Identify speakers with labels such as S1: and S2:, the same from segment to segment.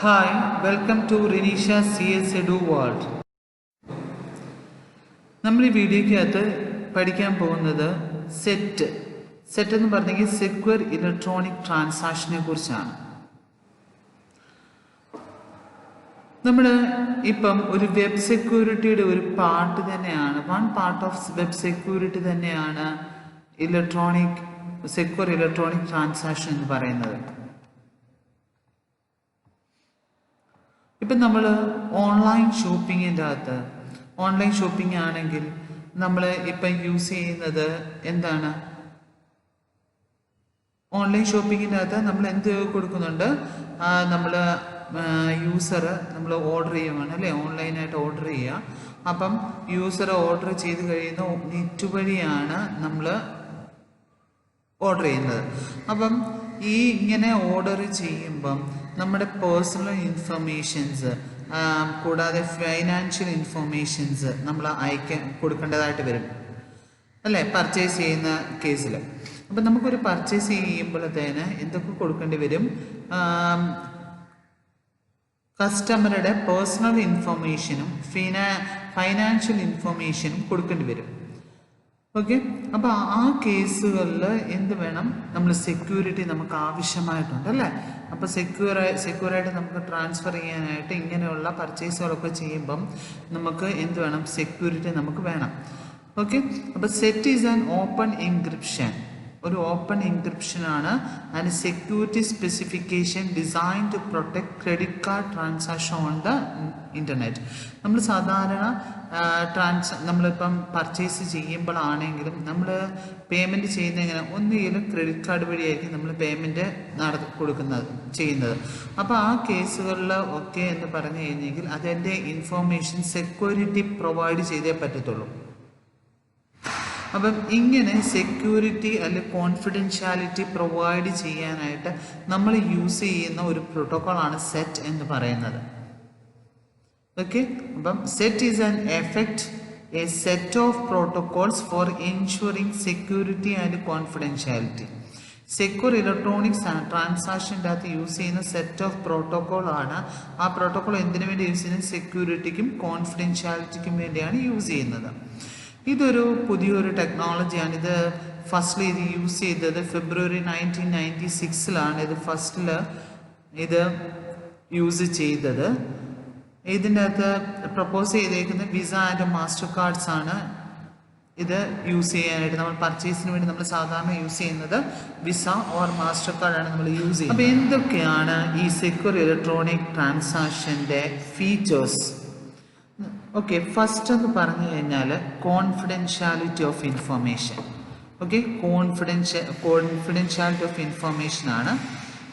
S1: Hi, welcome to Renisha CS Edu World. നമ്മൾ ഈ വീഡിയോയ്ക്കകത്ത് പഠിക്കാൻ പോകുന്നത് സെറ്റ് എന്ന് പറഞ്ഞെങ്കിൽ സെക്യൂർ ഇലക്ട്രോണിക് ട്രാൻസാക്ഷനെ കുറിച്ചാണ്. നമ്മൾ ഇപ്പം ഒരു വെബ് സെക്യൂരിറ്റിയുടെ ഒരു പാർട്ട് തന്നെയാണ്, one part of web security തന്നെയാണ് സെക്യൂർ ഇലക്ട്രോണിക് ട്രാൻസാക്ഷൻ എന്ന് പറയുന്നത്. ഇപ്പം നമ്മൾ ഓൺലൈൻ ഷോപ്പിംഗ് ആണെങ്കിൽ നമ്മൾ ഇപ്പം യൂസ് ചെയ്യുന്നത് എന്താണ്? ഓൺലൈൻ ഷോപ്പിങ്ങിൻ്റെ അകത്ത് നമ്മൾ എന്ത് കൊടുക്കുന്നുണ്ട്? നമ്മൾ നമ്മൾ ഓർഡർ ചെയ്യുവാണ് അല്ലേ, ഓൺലൈനായിട്ട് ഓർഡർ ചെയ്യുക. അപ്പം യൂസർ ഓർഡർ ചെയ്ത് കഴിയുന്ന നെറ്റ് വഴിയാണ് നമ്മൾ ഓർഡർ ചെയ്യുന്നത്. അപ്പം ഇങ്ങനെ ഓർഡർ ചെയ്യുമ്പം നമ്മുടെ പേഴ്സണൽ ഇൻഫർമേഷൻസ് കൂടാതെ ഫൈനാൻഷ്യൽ ഇൻഫർമേഷൻസ് നമ്മൾ കൊടുക്കേണ്ടതായിട്ട് വരും അല്ലേ, പർച്ചേസ് ചെയ്യുന്ന കേസിൽ. അപ്പം നമുക്കൊരു പർച്ചേസ് ചെയ്യുമ്പോഴത്തേന് എന്തൊക്കെ കൊടുക്കേണ്ടി വരും? കസ്റ്റമറുടെ പേഴ്സണൽ ഇൻഫർമേഷനും ഫൈനാൻഷ്യൽ ഇൻഫർമേഷനും കൊടുക്കേണ്ടി വരും. ഓക്കെ, അപ്പോൾ ആ കേസുകളിൽ എന്ത് വേണം? നമ്മൾ സെക്യൂരിറ്റി നമുക്ക് ആവശ്യമായിട്ടുണ്ട് അല്ലേ. അപ്പോൾ സെക്യൂറായിട്ട് നമുക്ക് ട്രാൻസ്ഫർ ചെയ്യാനായിട്ട് ഇങ്ങനെയുള്ള പർച്ചേസുകളൊക്കെ ചെയ്യുമ്പം നമുക്ക് എന്ത് വേണം? സെക്യൂരിറ്റി നമുക്ക് വേണം. ഓക്കെ, അപ്പോൾ SET is an open encryption, ഒരു ഓപ്പൺ എൻക്രിപ്ഷനാണ്. And security specification design to protect credit card transaction on the internet. നമ്മൾ സാധാരണ നമ്മളിപ്പം പർച്ചേസ് ചെയ്യുമ്പോഴാണെങ്കിലും നമ്മൾ പേയ്മെൻറ്റ് ചെയ്യുന്ന എങ്ങനെ? ഒന്നുകിലും ക്രെഡിറ്റ് കാർഡ് വഴിയായിരിക്കും നമ്മൾ പേയ്മെൻറ്റ് ചെയ്യുന്നത്. അപ്പോൾ ആ കേസുകളിൽ ഒക്കെ എന്ന് പറഞ്ഞു കഴിഞ്ഞെങ്കിൽ അതിൻ്റെ ഇൻഫോർമേഷൻ സെക്യൂരിറ്റി പ്രൊവൈഡ് ചെയ്തേ പറ്റത്തുള്ളൂ. അപ്പം ഇങ്ങനെ സെക്യൂരിറ്റി അല്ലെങ്കിൽ കോൺഫിഡൻഷ്യാലിറ്റി പ്രൊവൈഡ് ചെയ്യാനായിട്ട് നമ്മൾ യൂസ് ചെയ്യുന്ന ഒരു പ്രോട്ടോക്കോളാണ് സെറ്റ് എന്ന് പറയുന്നത്. ഓക്കെ, അപ്പം SET is an a set of protocols for ensuring security and confidentiality. Secure electronics ട്രാൻസാക്ഷൻ്റെ അകത്ത് യൂസ് ചെയ്യുന്ന സെറ്റ് ഓഫ് പ്രോട്ടോകോൾ ആണ്. ആ പ്രോട്ടോകോൾ എന്തിനു വേണ്ടി യൂസ് ചെയ്യുന്നത്? സെക്യൂരിറ്റിക്കും കോൺഫിഡൻഷ്യാലിറ്റിക്കും വേണ്ടിയാണ് യൂസ് ചെയ്യുന്നത്. ഇതൊരു പുതിയൊരു ടെക്നോളജിയാണ്. ഇത് യൂസ് ചെയ്തത് ഫെബ്രുവരി 1996 ഇത് ഫസ്റ്റിൽ യൂസ് ചെയ്തത്. ഇതിൻ്റെ അകത്ത് പ്രപ്പോസ് ചെയ്തേക്കുന്ന വിസ ആൻഡ് മാസ്റ്റർ കാർഡ്സ് ആണ് ഇത് യൂസ് ചെയ്യാനായിട്ട്. നമ്മൾ പർച്ചേസിന് വേണ്ടി നമ്മൾ സാധാരണ യൂസ് ചെയ്യുന്നത് വിസ ഓർ മാസ്റ്റർ കാർഡാണ് നമ്മൾ യൂസ് ചെയ്യുന്നത്. അപ്പോൾ എന്തൊക്കെയാണ് ഈ സെക്യൂർ ഇലക്ട്രോണിക് ട്രാൻസാക്ഷൻ്റെ ഫീച്ചേഴ്സ്? ഓക്കെ, ഫസ്റ്റ് എന്ന് പറഞ്ഞു കഴിഞ്ഞാൽ confidentiality of information. Okay, confidentiality of information ആണ്.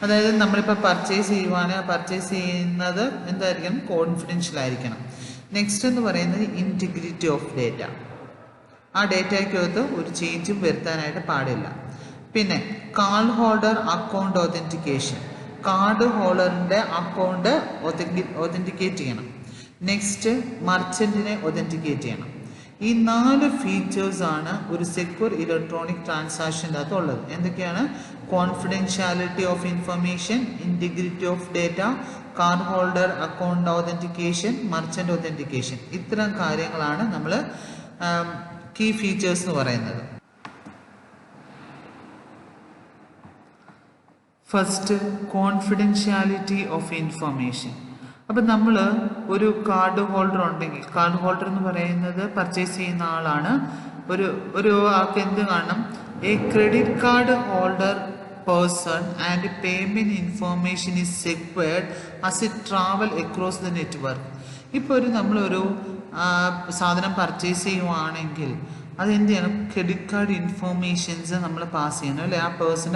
S1: അതായത് നമ്മളിപ്പോൾ പർച്ചേസ് ചെയ്യുന്നത് എന്തായിരിക്കണം? കോൺഫിഡൻഷ്യൽ ആയിരിക്കണം. നെക്സ്റ്റ് എന്ന് പറയുന്നത് ഇൻറ്റഗ്രിറ്റി ഓഫ് ഡേറ്റ. ആ ഡേറ്റയ്ക്കകത്ത് ഒരു ചേഞ്ചും വരുത്താനായിട്ട് പാടില്ല. പിന്നെ card holder account authentication, card ഹോൾഡറിൻ്റെ അക്കൗണ്ട് ഒതൻറ്റിക്കേറ്റ് ചെയ്യണം. നെക്സ്റ്റ് മർച്ചൻറ്റിനെ ഒതൻറ്റിക്കേറ്റ് ചെയ്യണം. ഈ 4 ഫീച്ചേഴ്സാണ് ഒരു സെക്യൂർ ഇലക്ട്രോണിക് ട്രാൻസാക്ഷൻ്റെ അകത്ത് ഉള്ളത്. എന്തൊക്കെയാണ്? Confidentiality of information, integrity of data, card holder account authentication, merchant authentication. ഇത്തരം കാര്യങ്ങളാണ് നമ്മൾ കീ ഫീച്ചേഴ്സ് എന്ന് പറയുന്നത്. First, confidentiality of information. അപ്പം നമ്മൾ ഒരു കാർഡ് ഹോൾഡർ ഉണ്ടെങ്കിൽ, കാർഡ് ഹോൾഡർ എന്ന് പറയുന്നത് പർച്ചേസ് ചെയ്യുന്ന ആളാണ്. ഒരു ആൾക്ക് എന്ത് കാണണം? A credit card holder person and payment information is secured as A travel across the network. ഇപ്പോൾ നമ്മളൊരു സാധനം പർച്ചേസ് ചെയ്യുവാണെങ്കിൽ അതെന്ത് ചെയ്യണം? ക്രെഡിറ്റ് കാർഡ് ഇൻഫോർമേഷൻസ് നമ്മൾ പാസ് ചെയ്യണം അല്ലേ. ആ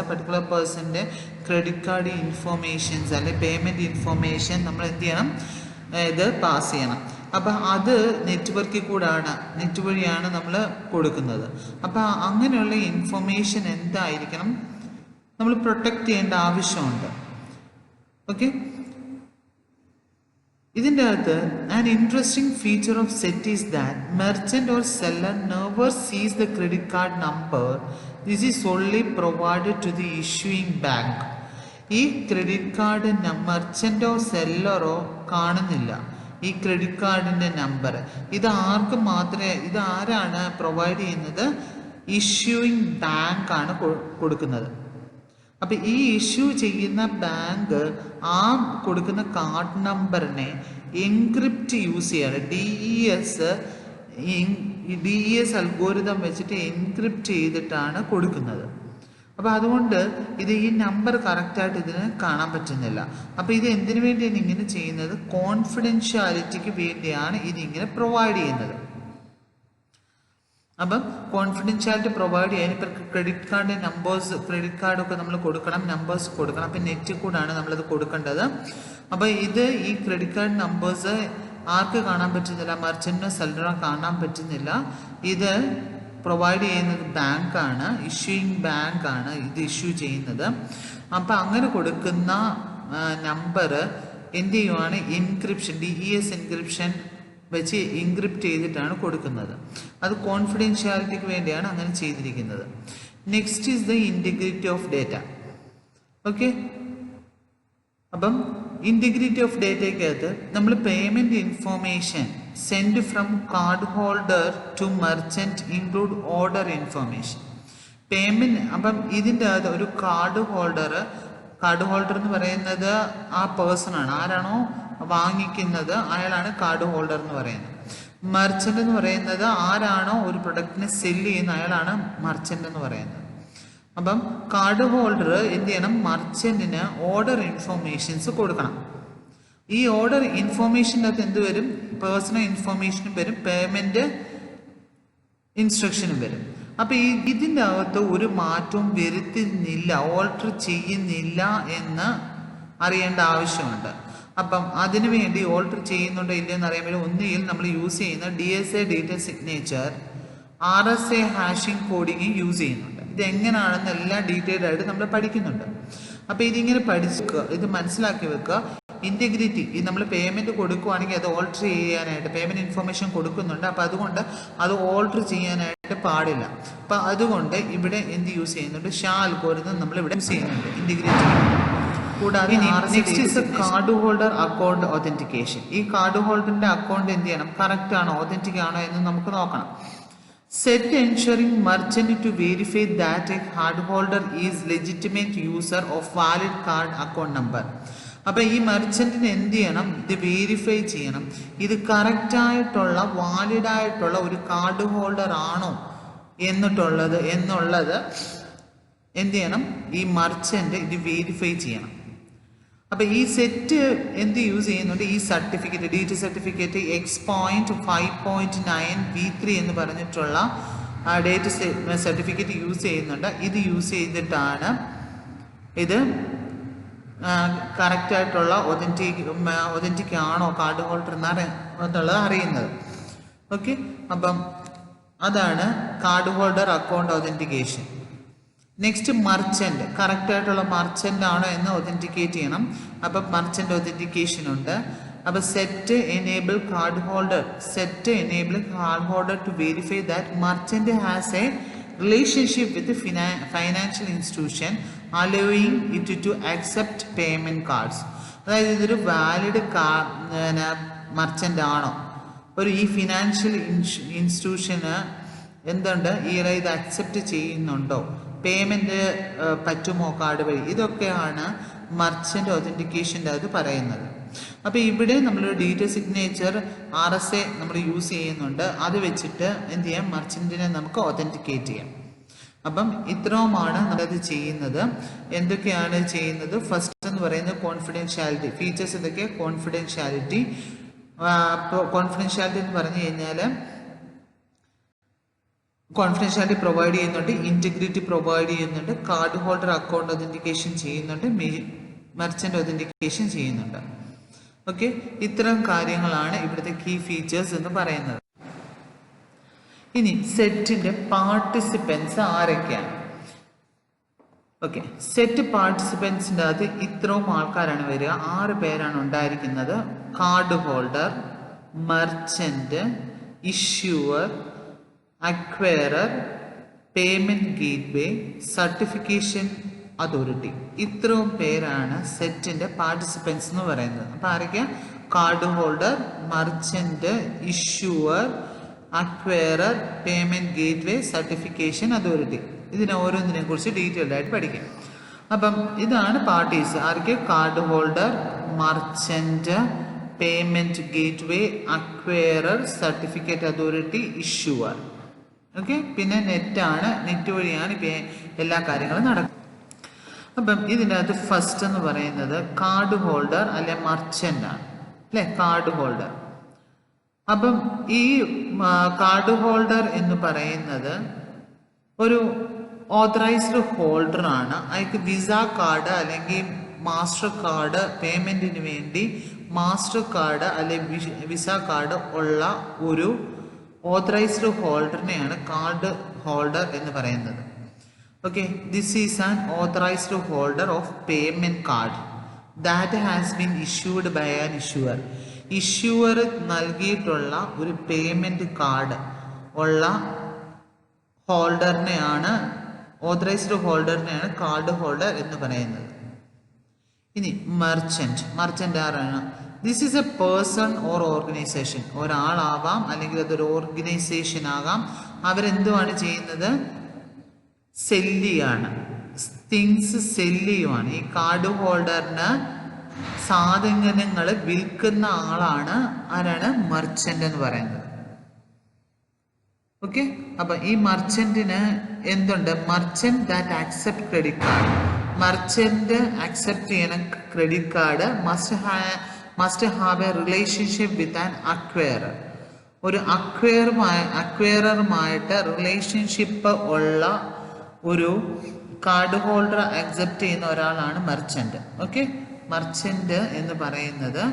S1: പർട്ടിക്കുലർ പേഴ്സൻ്റെ ക്രെഡിറ്റ് കാർഡ് ഇൻഫോർമേഷൻസ് അല്ലെങ്കിൽ പേയ്മെൻറ്റ് ഇൻഫോർമേഷൻ നമ്മൾ എന്ത് ചെയ്യണം? ഇത് പാസ് ചെയ്യണം. അപ്പം അത് നെറ്റ് വഴിയാണ് നമ്മൾ കൊടുക്കുന്നത്. അപ്പം അങ്ങനെയുള്ള ഇൻഫോർമേഷൻ എന്തായിരിക്കണം? നമ്മൾ പ്രൊട്ടക്റ്റ് ചെയ്യേണ്ട ആവശ്യമുണ്ട്. ഓക്കെ, ഇതിൻ്റെ അകത്ത് an interesting feature of set is that merchant or seller never sees the credit card number. This is only provided to the issuing bank. ഈ ക്രെഡിറ്റ് കാർഡ് മെർച്ചൻ്റോ സെല്ലറോ കാണുന്നില്ല. ഈ ക്രെഡിറ്റ് കാർഡിൻ്റെ നമ്പർ ഇത് ആർക്ക് മാത്രമേ, ഇത് ആരാണ് പ്രൊവൈഡ് ചെയ്യുന്നത്? ഇഷ്യൂയിങ് ബാങ്ക് ആണ് കൊടുക്കുന്നത്. അപ്പം ഈ ഇഷ്യൂ ചെയ്യുന്ന ബാങ്ക് ആ കൊടുക്കുന്ന കാർഡ് നമ്പറിനെ എൻക്രിപ്റ്റ് യൂസ് ചെയ്യാണ്. DES അൽഗോരിതം വെച്ചിട്ട് എൻക്രിപ്റ്റ് ചെയ്തിട്ടാണ് കൊടുക്കുന്നത്. അപ്പോൾ അതുകൊണ്ട് ഇത് ഈ നമ്പർ കറക്റ്റായിട്ട് ഇതിന് കാണാൻ പറ്റുന്നില്ല. അപ്പോൾ ഇത് എന്തിനു വേണ്ടിയാണ് ഇങ്ങനെ ചെയ്യുന്നത്? കോൺഫിഡൻഷ്യാലിറ്റിക്ക് വേണ്ടിയാണ് ഇതിങ്ങനെ പ്രൊവൈഡ് ചെയ്യുന്നത്. അപ്പം കോൺഫിഡൻഷ്യാലിറ്റി പ്രൊവൈഡ് ചെയ്യാൻ ഇപ്പം ക്രെഡിറ്റ് കാർഡ് നമ്പേഴ്സ്, ക്രെഡിറ്റ് കാർഡൊക്കെ നമ്മൾ കൊടുക്കണം, നമ്പേഴ്സ് കൊടുക്കണം. അപ്പം നെറ്റിൽ കൂടാണ് നമ്മളത് കൊടുക്കേണ്ടത്. അപ്പോൾ ഇത് ഈ ക്രെഡിറ്റ് കാർഡ് നമ്പേഴ്സ് ആർക്ക് കാണാൻ പറ്റുന്നില്ല? മെർച്ചന്റിനോ സെല്ലറിനോ കാണാൻ പറ്റുന്നില്ല. ഇത് പ്രൊവൈഡ് ചെയ്യുന്നത് ബാങ്കാണ്, ഇഷ്യൂയിങ് ബാങ്കാണ് ഇത് ഇഷ്യൂ ചെയ്യുന്നത്. അപ്പം അങ്ങനെ കൊടുക്കുന്ന നമ്പർ എന്ത് ചെയ്യുവാണ്? എൻക്രിപ്ഷൻ, DES എൻക്രിപ്ഷൻ വെച്ച് എൻക്രിപ്റ്റ് ചെയ്തിട്ടാണ് കൊടുക്കുന്നത്. അത് കോൺഫിഡൻഷ്യാലിറ്റിക്ക് വേണ്ടിയാണ് അങ്ങനെ ചെയ്തിരിക്കുന്നത്. Next is the integrity of data. Okay, അപ്പം ഇൻറ്റഗ്രിറ്റി ഓഫ് ഡേറ്റയ്ക്കകത്ത് നമ്മൾ payment information send from card holder to merchant include order information. Payment, അപ്പം ഇതിൻ്റെ അകത്ത് ഒരു കാർഡ് ഹോൾഡർ എന്ന് പറയുന്നത് ആ പേഴ്സണാണ്, ആരാണോ വാങ്ങിക്കുന്നത് അയാളാണ് കാർഡ് ഹോൾഡർ എന്ന് പറയുന്നത്. മെർച്ചൻ്റ് എന്ന് പറയുന്നത് ആരാണോ ഒരു പ്രൊഡക്റ്റിനെ സെല്ല് ചെയ്യുന്ന അയാളാണ് മെർച്ചൻ്റ് എന്ന് പറയുന്നത്. അപ്പം കാർഡ് ഹോൾഡർ എന്ത് ചെയ്യണം? മെർച്ചൻറ്റിന് ഓർഡർ ഇൻഫോർമേഷൻസ് കൊടുക്കണം. ഈ ഓർഡർ ഇൻഫോർമേഷൻ്റെ അകത്ത് എന്ത് വരും? പേഴ്സണൽ ഇൻഫോർമേഷനും വരും, പേയ്മെൻറ്റ് ഇൻസ്ട്രക്ഷനും വരും. അപ്പം ഇതിൻ്റെ അകത്ത് ഒരു മാറ്റവും വരുത്തുന്നില്ല, ഓൾട്ടർ ചെയ്യുന്നില്ല എന്ന് അറിയേണ്ട ആവശ്യമുണ്ട്. അപ്പം അതിനു വേണ്ടി ഓൾട്ടർ ചെയ്യുന്നുണ്ടോ ഇല്ലയെന്ന് അറിയാൻ വേണ്ടി ഒന്നുകിൽ നമ്മൾ യൂസ് ചെയ്യുന്ന DSA data signature, RSA hashing coding use ചെയ്യുന്നുണ്ട്. ഇതെങ്ങനെയാണെന്ന് എല്ലാം ഡീറ്റെയിൽഡ് ആയിട്ട് നമ്മൾ പഠിക്കുന്നുണ്ട്. അപ്പോൾ ഇതിങ്ങനെ പഠിക്കുക, ഇത് മനസ്സിലാക്കി വെക്കുക. ഇൻറ്റഗ്രിറ്റി, ഈ നമ്മൾ പേയ്മെൻറ്റ് കൊടുക്കുകയാണെങ്കിൽ അത് ഓൾട്ടർ ചെയ്യാനായിട്ട് പേയ്മെൻറ്റ് ഇൻഫോർമേഷൻ കൊടുക്കുന്നുണ്ട്. അപ്പോൾ അതുകൊണ്ട് അത് ഓൾട്ടർ ചെയ്യാനായിട്ട് പാടില്ല. അപ്പോൾ അതുകൊണ്ട് ഇവിടെ എന്ത് യൂസ് ചെയ്യുന്നുണ്ട്? ഷാ അൽഗോരിതം നമ്മൾ ഇവിടെ യൂസ് ചെയ്യുന്നുണ്ട് ഇൻറ്റഗ്രിറ്റി. കൂടാതെ next is card holder account authentication. ഈ കാർഡ് ഹോൾഡറിന്റെ അക്കൗണ്ട് എന്ത് ചെയ്യണം? കറക്റ്റ് ആണോ, ഒതന്റിക് ആണോ എന്ന് നമുക്ക് നോക്കണം. SET ensuring merchant to verify that a card holder is legitimate user of valid card account number. അപ്പം ഈ മെർച്ചന്റിന് എന്ത് ചെയ്യണം? ഇത് വെരിഫൈ ചെയ്യണം, ഇത് കറക്റ്റായിട്ടുള്ള വാലിഡായിട്ടുള്ള ഒരു കാർഡ് ഹോൾഡർ ആണോ എന്നുള്ളത് എന്ത് ചെയ്യണം? ഈ മെർച്ചന്റ് ഇത് വെരിഫൈ ചെയ്യണം. അപ്പം ഈ സെറ്റ് എന്ത് യൂസ് ചെയ്യുന്നുണ്ട്? ഈ സർട്ടിഫിക്കറ്റ്, DT സർട്ടിഫിക്കറ്റ് X.5.9V3 എന്ന് പറഞ്ഞിട്ടുള്ള ഡേറ്റ് സർട്ടിഫിക്കറ്റ് യൂസ് ചെയ്യുന്നുണ്ട്. ഇത് യൂസ് ചെയ്തിട്ടാണ് ഇത് കറക്റ്റായിട്ടുള്ള ഒതന്റിക് ആണോ കാർഡ് ഹോൾഡർ എന്നുള്ളത് അറിയുന്നത്. ഓക്കെ, അപ്പം അതാണ് card holder account authentication. Next merchant, കറക്റ്റായിട്ടുള്ള മർച്ചൻ്റ് ആണോ എന്ന് ഒതന്റിക്കേറ്റ് ചെയ്യണം. അപ്പം മർച്ചൻ്റ് ഒതന്റിക്കേഷൻ ഉണ്ട്. അപ്പം SET enable card holder to verify that merchant has a relationship with financial institution allowing it to accept payment cards. അതായത് ഇതൊരു വാലിഡ് മർച്ചൻ്റ് ആണോ, ഈ ഫിനാൻഷ്യൽ ഇൻസ്റ്റിറ്റ്യൂഷന് എന്തുണ്ട്, ഇത് അക്സെപ്റ്റ് ചെയ്യുന്നുണ്ടോ, പേയ്മെൻറ്റ് പറ്റുമോ കാർഡ് വഴി, ഇതൊക്കെയാണ് മർച്ചൻ്റ് ഒതൻറ്റിക്കേഷൻ്റെ അത് പറയുന്നത്. അപ്പോൾ ഇവിടെ നമ്മളൊരു ഡീറ്റെയിൽ സിഗ്നേച്ചർ RSA നമ്മൾ യൂസ് ചെയ്യുന്നുണ്ട്. അത് വെച്ചിട്ട് എന്ത് ചെയ്യാം, മർച്ചൻറ്റിനെ നമുക്ക് ഒതൻറ്റിക്കേറ്റ് ചെയ്യാം. അപ്പം ഇത്രയുമാണ് നമ്മളത് ചെയ്യുന്നത്. എന്തൊക്കെയാണ് ചെയ്യുന്നത്? ഫസ്റ്റ് എന്ന് പറയുന്നത് കോൺഫിഡൻഷ്യാലിറ്റി ഫീച്ചേഴ്സ്. എന്തൊക്കെയാണ്? കോൺഫിഡൻഷ്യാലിറ്റി എന്ന് പറഞ്ഞു കഴിഞ്ഞാൽ കോൺഫിഡൻഷ്യാലിറ്റി പ്രൊവൈഡ് ചെയ്യുന്നുണ്ട്, ഇൻറ്റഗ്രിറ്റി പ്രൊവൈഡ് ചെയ്യുന്നുണ്ട്, കാർഡ് ഹോൾഡർ അക്കൗണ്ട് ഒതൻറ്റിക്കേഷൻ ചെയ്യുന്നുണ്ട്, മെർച്ചൻ്റ് ഒതൻറ്റിക്കേഷൻ ചെയ്യുന്നുണ്ട്. ഓക്കെ, ഇത്തരം കാര്യങ്ങളാണ് ഇവിടുത്തെ കീ ഫീച്ചേഴ്സ് എന്ന് പറയുന്നത്. ഇനി സെറ്റിന്റെ പാർട്ടിസിപ്പൻസ് ആരൊക്കെയാണ്? ഓക്കെ, സെറ്റ് പാർട്ടിസിപ്പൻസിൻ്റെ അകത്ത് ഇത്രയും ആൾക്കാരാണ് വരിക. 6 പേരാണ് ഉണ്ടായിരിക്കുന്നത്. Card holder, merchant, issuer, acquirer, payment gateway, certification authority. ഇത്രയും പേരാണ് സെറ്റിൻ്റെ പാർട്ടിസിപ്പൻസ് എന്ന് പറയുന്നത്. അപ്പോൾ ആരൊക്കെയാ? Card holder, merchant, issuer, acquirer, payment gateway, certification authority. ഇതിനെ ഓരോന്നിനെ കുറിച്ച് ഡീറ്റെയിൽഡ് ആയിട്ട് പഠിക്കാം. അപ്പം ഇതാണ് പാർട്ടീസ്. ആർക്ക്? Card holder, merchant, payment gateway, acquirer, certificate authority, issuer. Okay. പിന്നെ നെറ്റാണ്, നെറ്റ് വഴിയാണ് എല്ലാ കാര്യങ്ങളും നടക്കുന്നത്. അപ്പം ഇതിൻ്റെ അകത്ത് ഫസ്റ്റ് എന്ന് പറയുന്നത് കാർഡ് ഹോൾഡർ അല്ലെ മർച്ചൻ്റ് ആണ് അല്ലെ, കാർഡ് ഹോൾഡർ. അപ്പം ഈ കാർഡ് ഹോൾഡർ എന്ന് പറയുന്നത് ഒരു ഓതറൈസ്ഡ് ഹോൾഡർ ആണ്. അയാൾക്ക് വിസ കാർഡ് അല്ലെങ്കിൽ മാസ്റ്റർ കാർഡ് പേയ്മെൻറ്റിന് വേണ്ടി മാസ്റ്റർ കാർഡ് അല്ലെങ്കിൽ വിസ കാർഡ് ഉള്ള ഒരു ഓതറൈസ്ഡ് ഹോൾഡറിനെയാണ് കാർഡ് ഹോൾഡർ എന്ന് പറയുന്നത്. Okay, this is an authorised holder of payment card that has been issued by an issuer. Issuer നൽകിയിട്ടുള്ള ഒരു പേയ്മെൻറ്റ് കാർഡ് ഉള്ള ഹോൾഡറിനെയാണ്, ഓതറൈസ്ഡ് ഹോൾഡറിനെയാണ് കാർഡ് ഹോൾഡർ എന്ന് പറയുന്നത്. ഇനി മർച്ചൻ്റ് ആരാണ്? This is a person or organisation. ഒരാളാവാം അല്ലെങ്കിൽ അതൊരു ഓർഗനൈസേഷൻ ആകാം. അവരെന്തുമാണ് ചെയ്യുന്നത്? സെല്ലിയാണ്, തിങ്സ് സെല്ലിയുമാണ്. ഈ കാർഡ് ഹോൾഡറിന് സാധനങ്ങൾ വിൽക്കുന്ന ആളാണ് ആരാണ്? മർച്ചൻ്റ് എന്ന് പറയുന്നത്. ഓക്കെ. അപ്പം ഈ മർച്ചൻറ്റിന് എന്തുണ്ട്? Merchant that accept credit card. Merchant accept ചെയ്യണം credit card. Must have a relationship with an acquirer. ഒരു അക്വയററുമായിട്ട് റിലേഷൻഷിപ്പ് ഉള്ള ഒരു കാർഡ് ഹോൾഡർ അക്സെപ്റ്റ് ചെയ്യുന്ന ഒരാളാണ് മർച്ചൻ്റ്. ഓക്കെ. മർച്ചൻ്റ് എന്ന് പറയുന്നത്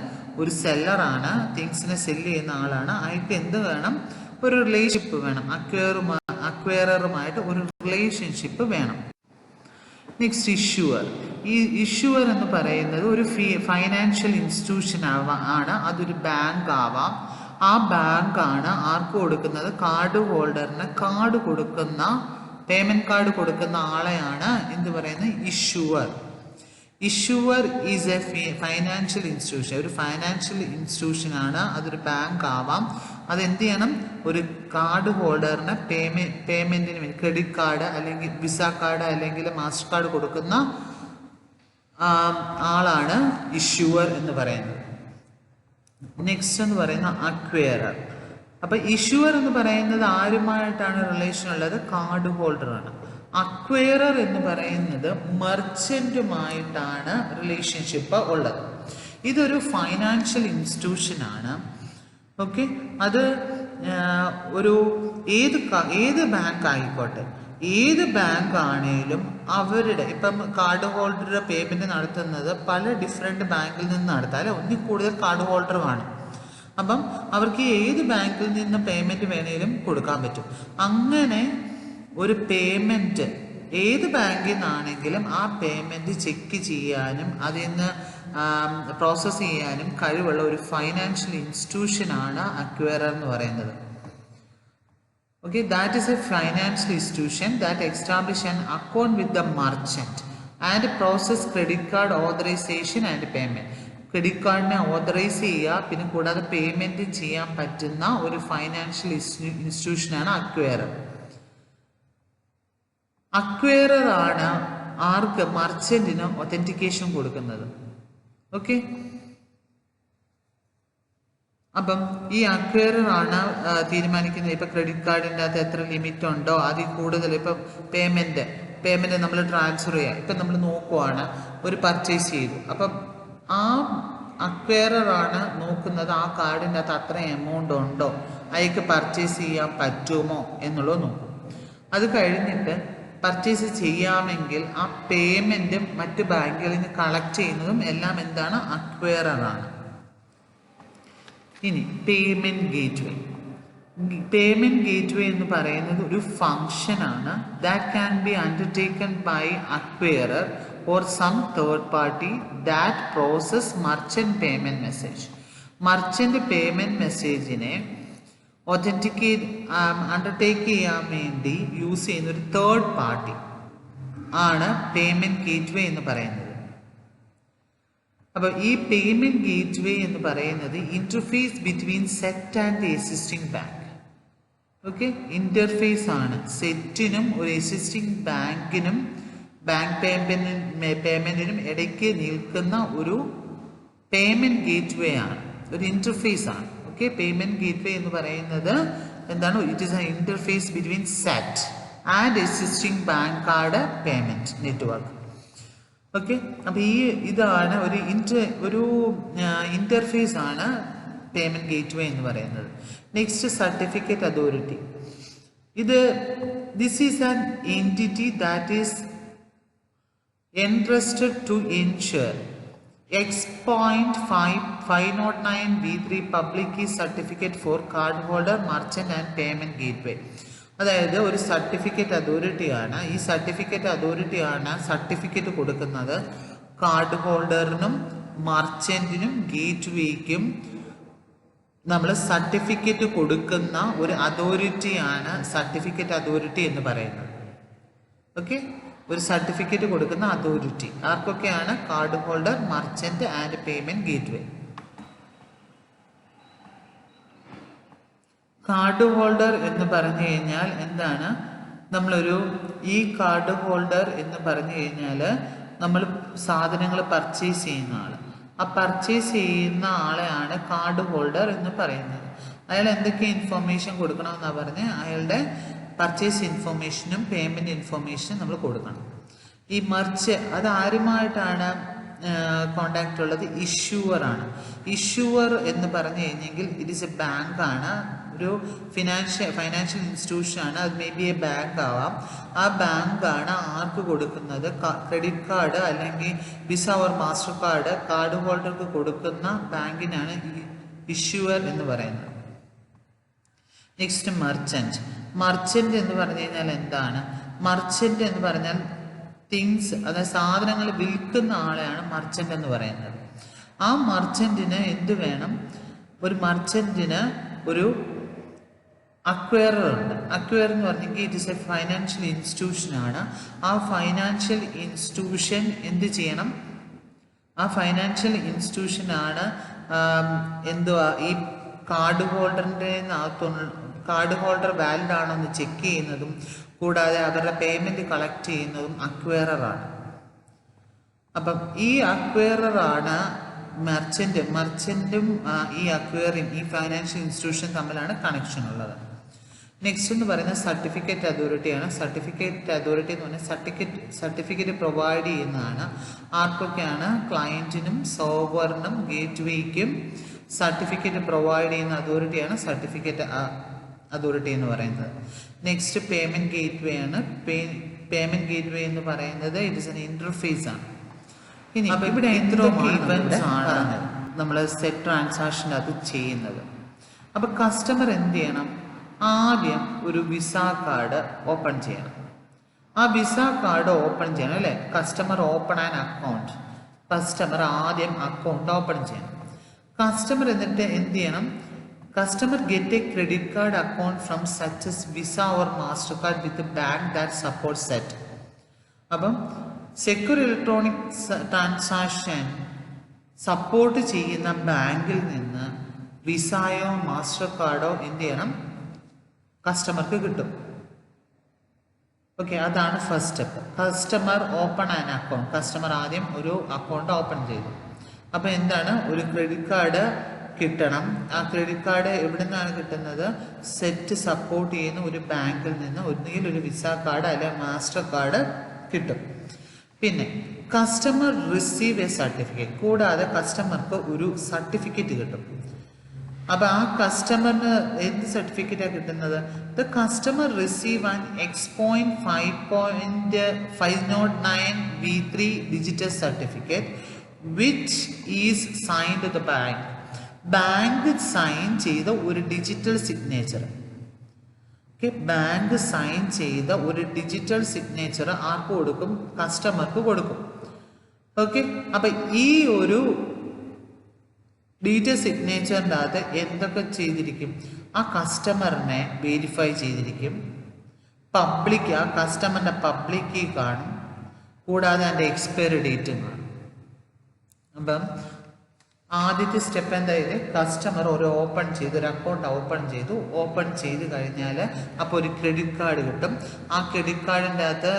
S1: ഒരു സെല്ലറാണ്, തിങ്സിനെ സെല്ല് ചെയ്യുന്ന ആളാണ്. അയാൾക്ക് എന്ത് വേണം? ഒരു റിലേഷൻഷിപ്പ് വേണം, അക്വയററുമായിട്ട് ഒരു റിലേഷൻഷിപ്പ് വേണം. Next issuer. ഈ ഇഷ്യൂവർ എന്ന് പറയുന്നത് ഒരു ഫൈനാൻഷ്യൽ ഇൻസ്റ്റിറ്റ്യൂഷൻ ആണ്. അതൊരു ബാങ്ക് ആവാം. ആ ബാങ്കാണ് ആർക്ക് കൊടുക്കുന്നത്? കാർഡ് ഹോൾഡറിന് കാർഡ് കൊടുക്കുന്ന, പേയ്മെൻറ്റ് കാർഡ് കൊടുക്കുന്ന ആളെയാണ് എന്ത് പറയുന്നത്? Issuer. Issuer is a financial institution. ഒരു ഫൈനാൻഷ്യൽ ഇൻസ്റ്റിറ്റ്യൂഷൻ ആണ്, അതൊരു ബാങ്ക് ആവാം. അതെന്ത് ചെയ്യണം? ഒരു കാർഡ് ഹോൾഡറിന് പേയ്മെൻറ്റിന് വേണ്ടി ക്രെഡിറ്റ് കാർഡ് അല്ലെങ്കിൽ വിസ കാർഡ് അല്ലെങ്കിൽ മാസ്റ്റർ കാർഡ് കൊടുക്കുന്ന ആളാണ് ഇഷ്യൂവർ എന്ന് പറയുന്നത്. നെക്സ്റ്റ് എന്ന് പറയുന്ന അക്വയറർ. അപ്പം ഇഷ്യൂവർ എന്ന് പറയുന്നത് ആരുമായിട്ടാണ് റിലേഷൻ ഉള്ളത്? കാർഡ് ഹോൾഡറാണ്. അക്വയറർ എന്ന് പറയുന്നത് മർച്ചൻറ്റുമായിട്ടാണ് റിലേഷൻഷിപ്പ് ഉള്ളത്. ഇതൊരു ഫൈനാൻഷ്യൽ ഇൻസ്റ്റിറ്റ്യൂഷനാണ്. ഓക്കെ. അത് ഒരു ഏത് ബാങ്ക് ആയിക്കോട്ടെ, ഏത് ബാങ്ക് ആണെങ്കിലും അവരുടെ ഇപ്പം കാർഡ് ഹോൾഡറുടെ പേയ്മെൻറ്റ് നടത്തുന്നത് പല ഡിഫറെൻറ്റ് ബാങ്കിൽ നിന്ന് നടത്താം അല്ലെ, ഒന്നിൽ കൂടുതൽ കാർഡ് ഹോൾഡർ കാണും. അപ്പം അവർക്ക് ഏത് ബാങ്കിൽ നിന്ന് പേയ്മെൻറ്റ് വേണേലും കൊടുക്കാൻ പറ്റും. അങ്ങനെ ഒരു പേയ്മെൻറ്റ് ഏത് ബാങ്കിൽ നിന്നാണെങ്കിലും ആ പേയ്മെൻറ്റ് ചെക്ക് ചെയ്യാനും അതിൽ നിന്ന് പ്രോസസ്സ് ചെയ്യാനും കഴിവുള്ള ഒരു ഫൈനാൻഷ്യൽ ഇൻസ്റ്റിറ്റ്യൂഷനാണ് അക്വയറർ എന്ന് പറയുന്നത്. Okay, that is a financial institution that establish an account with the merchant and process credit card authorisation and payment. Credit കാർഡിനെ ഓതറൈസ് ചെയ്യുക, പിന്നെ കൂടാതെ പേയ്മെൻറ്റ് ചെയ്യാൻ പറ്റുന്ന ഒരു ഫൈനാൻഷ്യൽ ഇൻസ്റ്റിറ്റ്യൂഷനാണ് അക്വയറർ. അക്വയറർ ആണ് ആർക്ക്? മർച്ചൻറ്റിന് ഒതൻറ്റിക്കേഷൻ കൊടുക്കുന്നത്. ഓക്കെ. അപ്പം ഈ അക്വയറർ ആണ് തീരുമാനിക്കുന്നത്. ഇപ്പം ക്രെഡിറ്റ് കാർഡിൻ്റെ അകത്ത് എത്ര ലിമിറ്റ് ഉണ്ടോ, അതിൽ കൂടുതൽ ഇപ്പം പേയ്മെൻറ്റ് നമ്മൾ ട്രാൻസ്ഫർ ചെയ്യുക. ഇപ്പം നമ്മൾ നോക്കുവാണ്, ഒരു പർച്ചേസ് ചെയ്തു. അപ്പം ആ അക്വയറർ ആണ് നോക്കുന്നത് ആ കാർഡിൻ്റെ അകത്ത് അത്ര എമൗണ്ട് ഉണ്ടോ, അയാൾക്ക് പർച്ചേസ് ചെയ്യാൻ പറ്റുമോ എന്നുള്ളത് നോക്കും. അത് കഴിഞ്ഞിട്ട് പർച്ചേസ് ചെയ്യാമെങ്കിൽ ആ പേയ്മെൻറ്റ് മറ്റ് ബാങ്കുകളിൽ നിന്ന് കളക്ട് ചെയ്യുന്നതും എല്ലാം എന്താണ്? അക്വയററാണ്. ഇനി പേയ്മെൻറ്റ് ഗേറ്റ്വേ. പേയ്മെൻറ്റ് ഗേറ്റ്വേ എന്ന് പറയുന്നത് ഒരു ഫങ്ഷനാണ് that can be undertaken by acquirer or some third party that process merchant payment message. Merchant payment മെസ്സേജിനെ ഒതൻറ്റിക്കേറ്റ് അണ്ടർടേക്ക് ചെയ്യാൻ വേണ്ടി യൂസ് ചെയ്യുന്ന ഒരു തേർഡ് പാർട്ടി. ആണ് പേയ്മെൻറ്റ് ഗേറ്റ്വേ എന്ന് പറയുന്നത്. അപ്പോൾ ഈ പേയ്മെൻറ്റ് ഗേറ്റ്വേ എന്ന് പറയുന്നത് interface between SET and the existing bank. Okay, interface ആണ് സെറ്റിനും ഒരു എക്സിസ്റ്റിംഗ് ബാങ്കിനും ബാങ്ക് പേയ്മെൻറ്റിനും ഇടയ്ക്ക് നിൽക്കുന്ന ഒരു പേയ്മെൻറ്റ് ഗേറ്റ്വേ ആണ്, ഒരു ഇൻ്റർഫേസ് ആണ്. ഓക്കെ, പേയ്മെൻറ്റ് ഗേറ്റ്വേ എന്ന് പറയുന്നത് എന്താണ്? It is A interface between SET and existing bank card payment network. Okay, അപ്പോൾ ഇതാണ് ഒരു ഇൻ്റർഫേസ് ആണ് പേയ്മെൻറ്റ് ഗേറ്റ്വേ എന്ന് പറയുന്നത്. Next, certificate authority. This is an entity that is entrusted to ensure X.509(b)(3) public key certificate for cardholder, merchant and payment gateway. അതായത് ഒരു certificate അതോറിറ്റിയാണ്. ഈ certificate അതോറിറ്റിയാണ് certificate കൊടുക്കുന്നത് കാർഡ് ഹോൾഡറിനും മർച്ചൻറ്റിനും ഗേറ്റ്വേക്കും. നമ്മൾ സർട്ടിഫിക്കറ്റ് കൊടുക്കുന്ന ഒരു അതോറിറ്റിയാണ് സർട്ടിഫിക്കറ്റ് അതോറിറ്റി എന്ന് പറയുന്നത്. ഓക്കെ, ഒരു സർട്ടിഫിക്കറ്റ് കൊടുക്കുന്ന അതോറിറ്റി ആർക്കൊക്കെയാണ്? Card holder, merchant and payment gateway. Card holder എന്ന് പറഞ്ഞു കഴിഞ്ഞാൽ എന്താണ്? ഈ കാർഡ് ഹോൾഡർ എന്ന് പറഞ്ഞു കഴിഞ്ഞാൽ നമ്മൾ സാധനങ്ങൾ പർച്ചേസ് ചെയ്യുന്ന ആൾ. ആ പർച്ചേസ് ചെയ്യുന്ന ആളെയാണ് കാർഡ് ഹോൾഡർ എന്ന് പറയുന്നത്. അയാൾ എന്തൊക്കെ ഇൻഫോർമേഷൻ കൊടുക്കണമെന്നാണ് പറഞ്ഞ് അയാളുടെ പർച്ചേസ് ഇൻഫോർമേഷനും പേയ്മെൻറ്റ് ഇൻഫോർമേഷനും നമ്മൾ കൊടുക്കണം. ഈ അത് ആരുമായിട്ടാണ് കോണ്ടാക്റ്റ് ഉള്ളത്? ഇഷ്യൂവറാണ്. ഇഷ്യൂവർ എന്ന് പറഞ്ഞു കഴിഞ്ഞെങ്കിൽ ഇറ്റ് ഈസ് എ ബാങ്കാണ്, ഒരു ഫൈനാൻഷ്യൽ ഇൻസ്റ്റിറ്റ്യൂഷനാണ്. അത് മേ ബി എ ബാങ്ക് ആവാം. ആ ബാങ്കാണ് ആർക്ക് കൊടുക്കുന്നത്? ക്രെഡിറ്റ് കാർഡ് അല്ലെങ്കിൽ Visa or Mastercard card ഹോൾഡർക്ക് കൊടുക്കുന്ന ബാങ്കിനാണ് ഇഷ്യൂവർ എന്ന് പറയുന്നത്. Next, merchant. മർച്ചൻ്റ് എന്ന് പറഞ്ഞു കഴിഞ്ഞാൽ എന്താണ്? മർച്ചൻ്റ് എന്ന് പറഞ്ഞാൽ തിങ്സ്, അതായത് സാധനങ്ങൾ വിൽക്കുന്ന ആളെയാണ് മർച്ചൻ്റ് എന്ന് പറയുന്നത്. ആ മർച്ചൻറ്റിന് എന്ത് വേണം? ഒരു മർച്ചൻറ്റിന് ഒരു അക്വയറർ ഉണ്ട്. അക്വയർ എന്ന് പറഞ്ഞെങ്കിൽ ഇറ്റ് ഇസ് എ ഫൈനാൻഷ്യൽ ഇൻസ്റ്റിറ്റ്യൂഷനാണ്. ആ ഫൈനാൻഷ്യൽ ഇൻസ്റ്റിറ്റ്യൂഷൻ എന്ത് ചെയ്യണം? ആ ഫൈനാൻഷ്യൽ ഇൻസ്റ്റിറ്റ്യൂഷനാണ് എന്തുവാ ഈ കാർഡ് ഹോൾഡർ വാലിഡ് ആണോ എന്ന് ചെക്ക് ചെയ്യുന്നതും കൂടാതെ അവരുടെ പേയ്മെൻറ്റ് കളക്ട് ചെയ്യുന്നതും അക്വയറാണ്. അപ്പം ഈ അക്വയറാണ് മർച്ചൻറ്റും ഈ അക്വയറിങ് ഈ ഫൈനാൻഷ്യൽ ഇൻസ്റ്റിറ്റ്യൂഷൻ തമ്മിലാണ് കണക്ഷൻ ഉള്ളത്. നെക്സ്റ്റ് എന്ന് പറയുന്നത് സർട്ടിഫിക്കറ്റ് അതോറിറ്റിയാണ്. സർട്ടിഫിക്കറ്റ് അതോറിറ്റി എന്ന് പറഞ്ഞാൽ സർട്ടിഫിക്കറ്റ് പ്രൊവൈഡ് ചെയ്യുന്നതാണ്. ആർക്കൊക്കെയാണ്? ക്ലയൻറ്റിനും സർവറിനും ഗേറ്റ്വേക്കും സർട്ടിഫിക്കറ്റ് പ്രൊവൈഡ് ചെയ്യുന്ന അതോറിറ്റിയാണ് സർട്ടിഫിക്കറ്റ് അതോറിറ്റി എന്ന് പറയുന്നത്. നെക്സ്റ്റ്, പേയ്മെൻറ്റ് ഗേറ്റ്വേ ആണ്. പേയ്മെൻറ്റ് ഗേറ്റ്വേ എന്ന് പറയുന്നത് ഇറ്റ് ഇസ് എൻ ഇൻ്റർഫേസ് ആണ്. ഇനി അപ്പോൾ ഇവിടെ എന്തൊക്കെ ഇവൻറ്റ്സ് ആണ് നമ്മൾ സെറ്റ് ട്രാൻസാക്ഷൻ അത് ചെയ്യുന്നത്? അപ്പോൾ കസ്റ്റമർ എന്ത് ചെയ്യണം? ആദ്യം ഒരു വിസ കാർഡ് ഓപ്പൺ ചെയ്യണം. ആ വിസ കാർഡ് ഓപ്പൺ ചെയ്യണം അല്ലേ? Customer open an account. Customer ആദ്യം അക്കൗണ്ട് ഓപ്പൺ ചെയ്യണം. കസ്റ്റമർ എന്നിട്ട് എന്ത് ചെയ്യണം? Customer get a credit card account from such as Visa or MasterCard with a bank that supports that. അപ്പം സെക്യൂർ ഇലക്ട്രോണിക് ട്രാൻസാക്ഷൻ സപ്പോർട്ട് ചെയ്യുന്ന ബാങ്കിൽ നിന്ന് വിസയോ മാസ്റ്റർ കാർഡോ എന്ത് ചെയ്യണം? കസ്റ്റമർക്ക് കിട്ടും. ഓക്കെ, അതാണ് first step. Customer open an account. Customer ആദ്യം ഒരു അക്കൗണ്ട് ഓപ്പൺ ചെയ്തു. അപ്പോൾ എന്താണ്? ഒരു ക്രെഡിറ്റ് കാർഡ് കിട്ടണം. ആ ക്രെഡിറ്റ് കാർഡ് എവിടെ നിന്നാണ് കിട്ടുന്നത്? സെറ്റ് സപ്പോർട്ട് ചെയ്യുന്ന ഒരു ബാങ്കിൽ നിന്ന് ഒന്നുകിൽ ഒരു വിസ കാർഡ് അല്ലെങ്കിൽ മാസ്റ്റർ കാർഡ് കിട്ടും. പിന്നെ കസ്റ്റമർ റിസീവ് എ സർട്ടിഫിക്കറ്റ്. കൂടാതെ കസ്റ്റമർക്ക് ഒരു സർട്ടിഫിക്കറ്റ് കിട്ടും. അപ്പോൾ ആ കസ്റ്റമറിന് എന്ത് സർട്ടിഫിക്കറ്റാണ് കിട്ടുന്നത്? The customer receive an X.509(b)(3) digital certificate which is signed the bank. Bank sign ചെയ്ത ഒരു digital signature. Okay, bank sign ചെയ്ത ഒരു ഡിജിറ്റൽ സിഗ്നേച്ചർ ആർക്ക് കൊടുക്കും? കസ്റ്റമർക്ക് കൊടുക്കും. ഓക്കെ, അപ്പം ഈ ഒരു ഡിജിറ്റൽ സിഗ്നേച്ചറിൻ്റെ അകത്ത് എന്തൊക്കെ ചെയ്തിരിക്കും? ആ കസ്റ്റമറിനെ വെരിഫൈ ചെയ്തിരിക്കും. ആ കസ്റ്റമറിൻ്റെ പബ്ലിക് കീ കാണും. കൂടാതെ അതിൻ്റെ എക്സ്പയറി ഡേറ്റും കാണും. അപ്പം ആദ്യത്തെ സ്റ്റെപ്പ് എന്തായത്, കസ്റ്റമർ ഒരു അക്കൗണ്ട് ഓപ്പൺ ചെയ്ത് കഴിഞ്ഞാൽ അപ്പോൾ ഒരു ക്രെഡിറ്റ് കാർഡ് കിട്ടും. ആ ക്രെഡിറ്റ് കാർഡിൻ്റെ അകത്ത്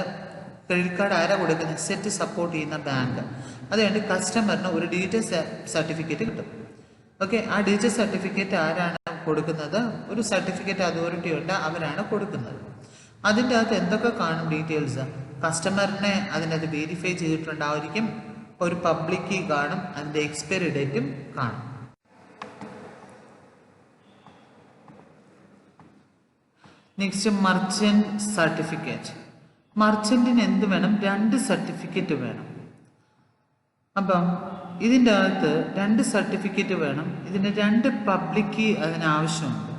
S1: ക്രെഡിറ്റ് കാർഡ് ആരാ കൊടുക്കുന്നത്, സെറ്റ് സപ്പോർട്ട് ചെയ്യുന്ന ബാങ്ക്. അതുകൊണ്ട് കസ്റ്റമറിന് ഒരു ഡിജിറ്റൽ സർട്ടിഫിക്കറ്റ് കിട്ടും. ഓക്കെ, ആ ഡിജിറ്റൽ സർട്ടിഫിക്കറ്റ് ആരാണ് കൊടുക്കുന്നത്, ഒരു സർട്ടിഫിക്കറ്റ് അതോറിറ്റി ഉണ്ട്, അവരാണ് കൊടുക്കുന്നത്. അതിൻ്റെ അകത്ത് എന്തൊക്കെ കാണും ഡീറ്റെയിൽസ്, കസ്റ്റമറിനെ അതിനകത്ത് വെരിഫൈ ചെയ്തിട്ടുണ്ടായിരിക്കും, ഒരു പബ്ലിക് കീ കാണും, അതിൻ്റെ എക്സ്പയറി ഡേറ്റും കാണും. Next merchant certificate. മർച്ചന്റിന് എന്ത് വേണം, 2 സർട്ടിഫിക്കറ്റ് വേണം. അപ്പം ഇതിൻ്റെ അകത്ത് 2 സർട്ടിഫിക്കറ്റ് വേണം. ഇതിന് 2 പബ്ലിക് കീ അതിനാവശ്യമുണ്ട്.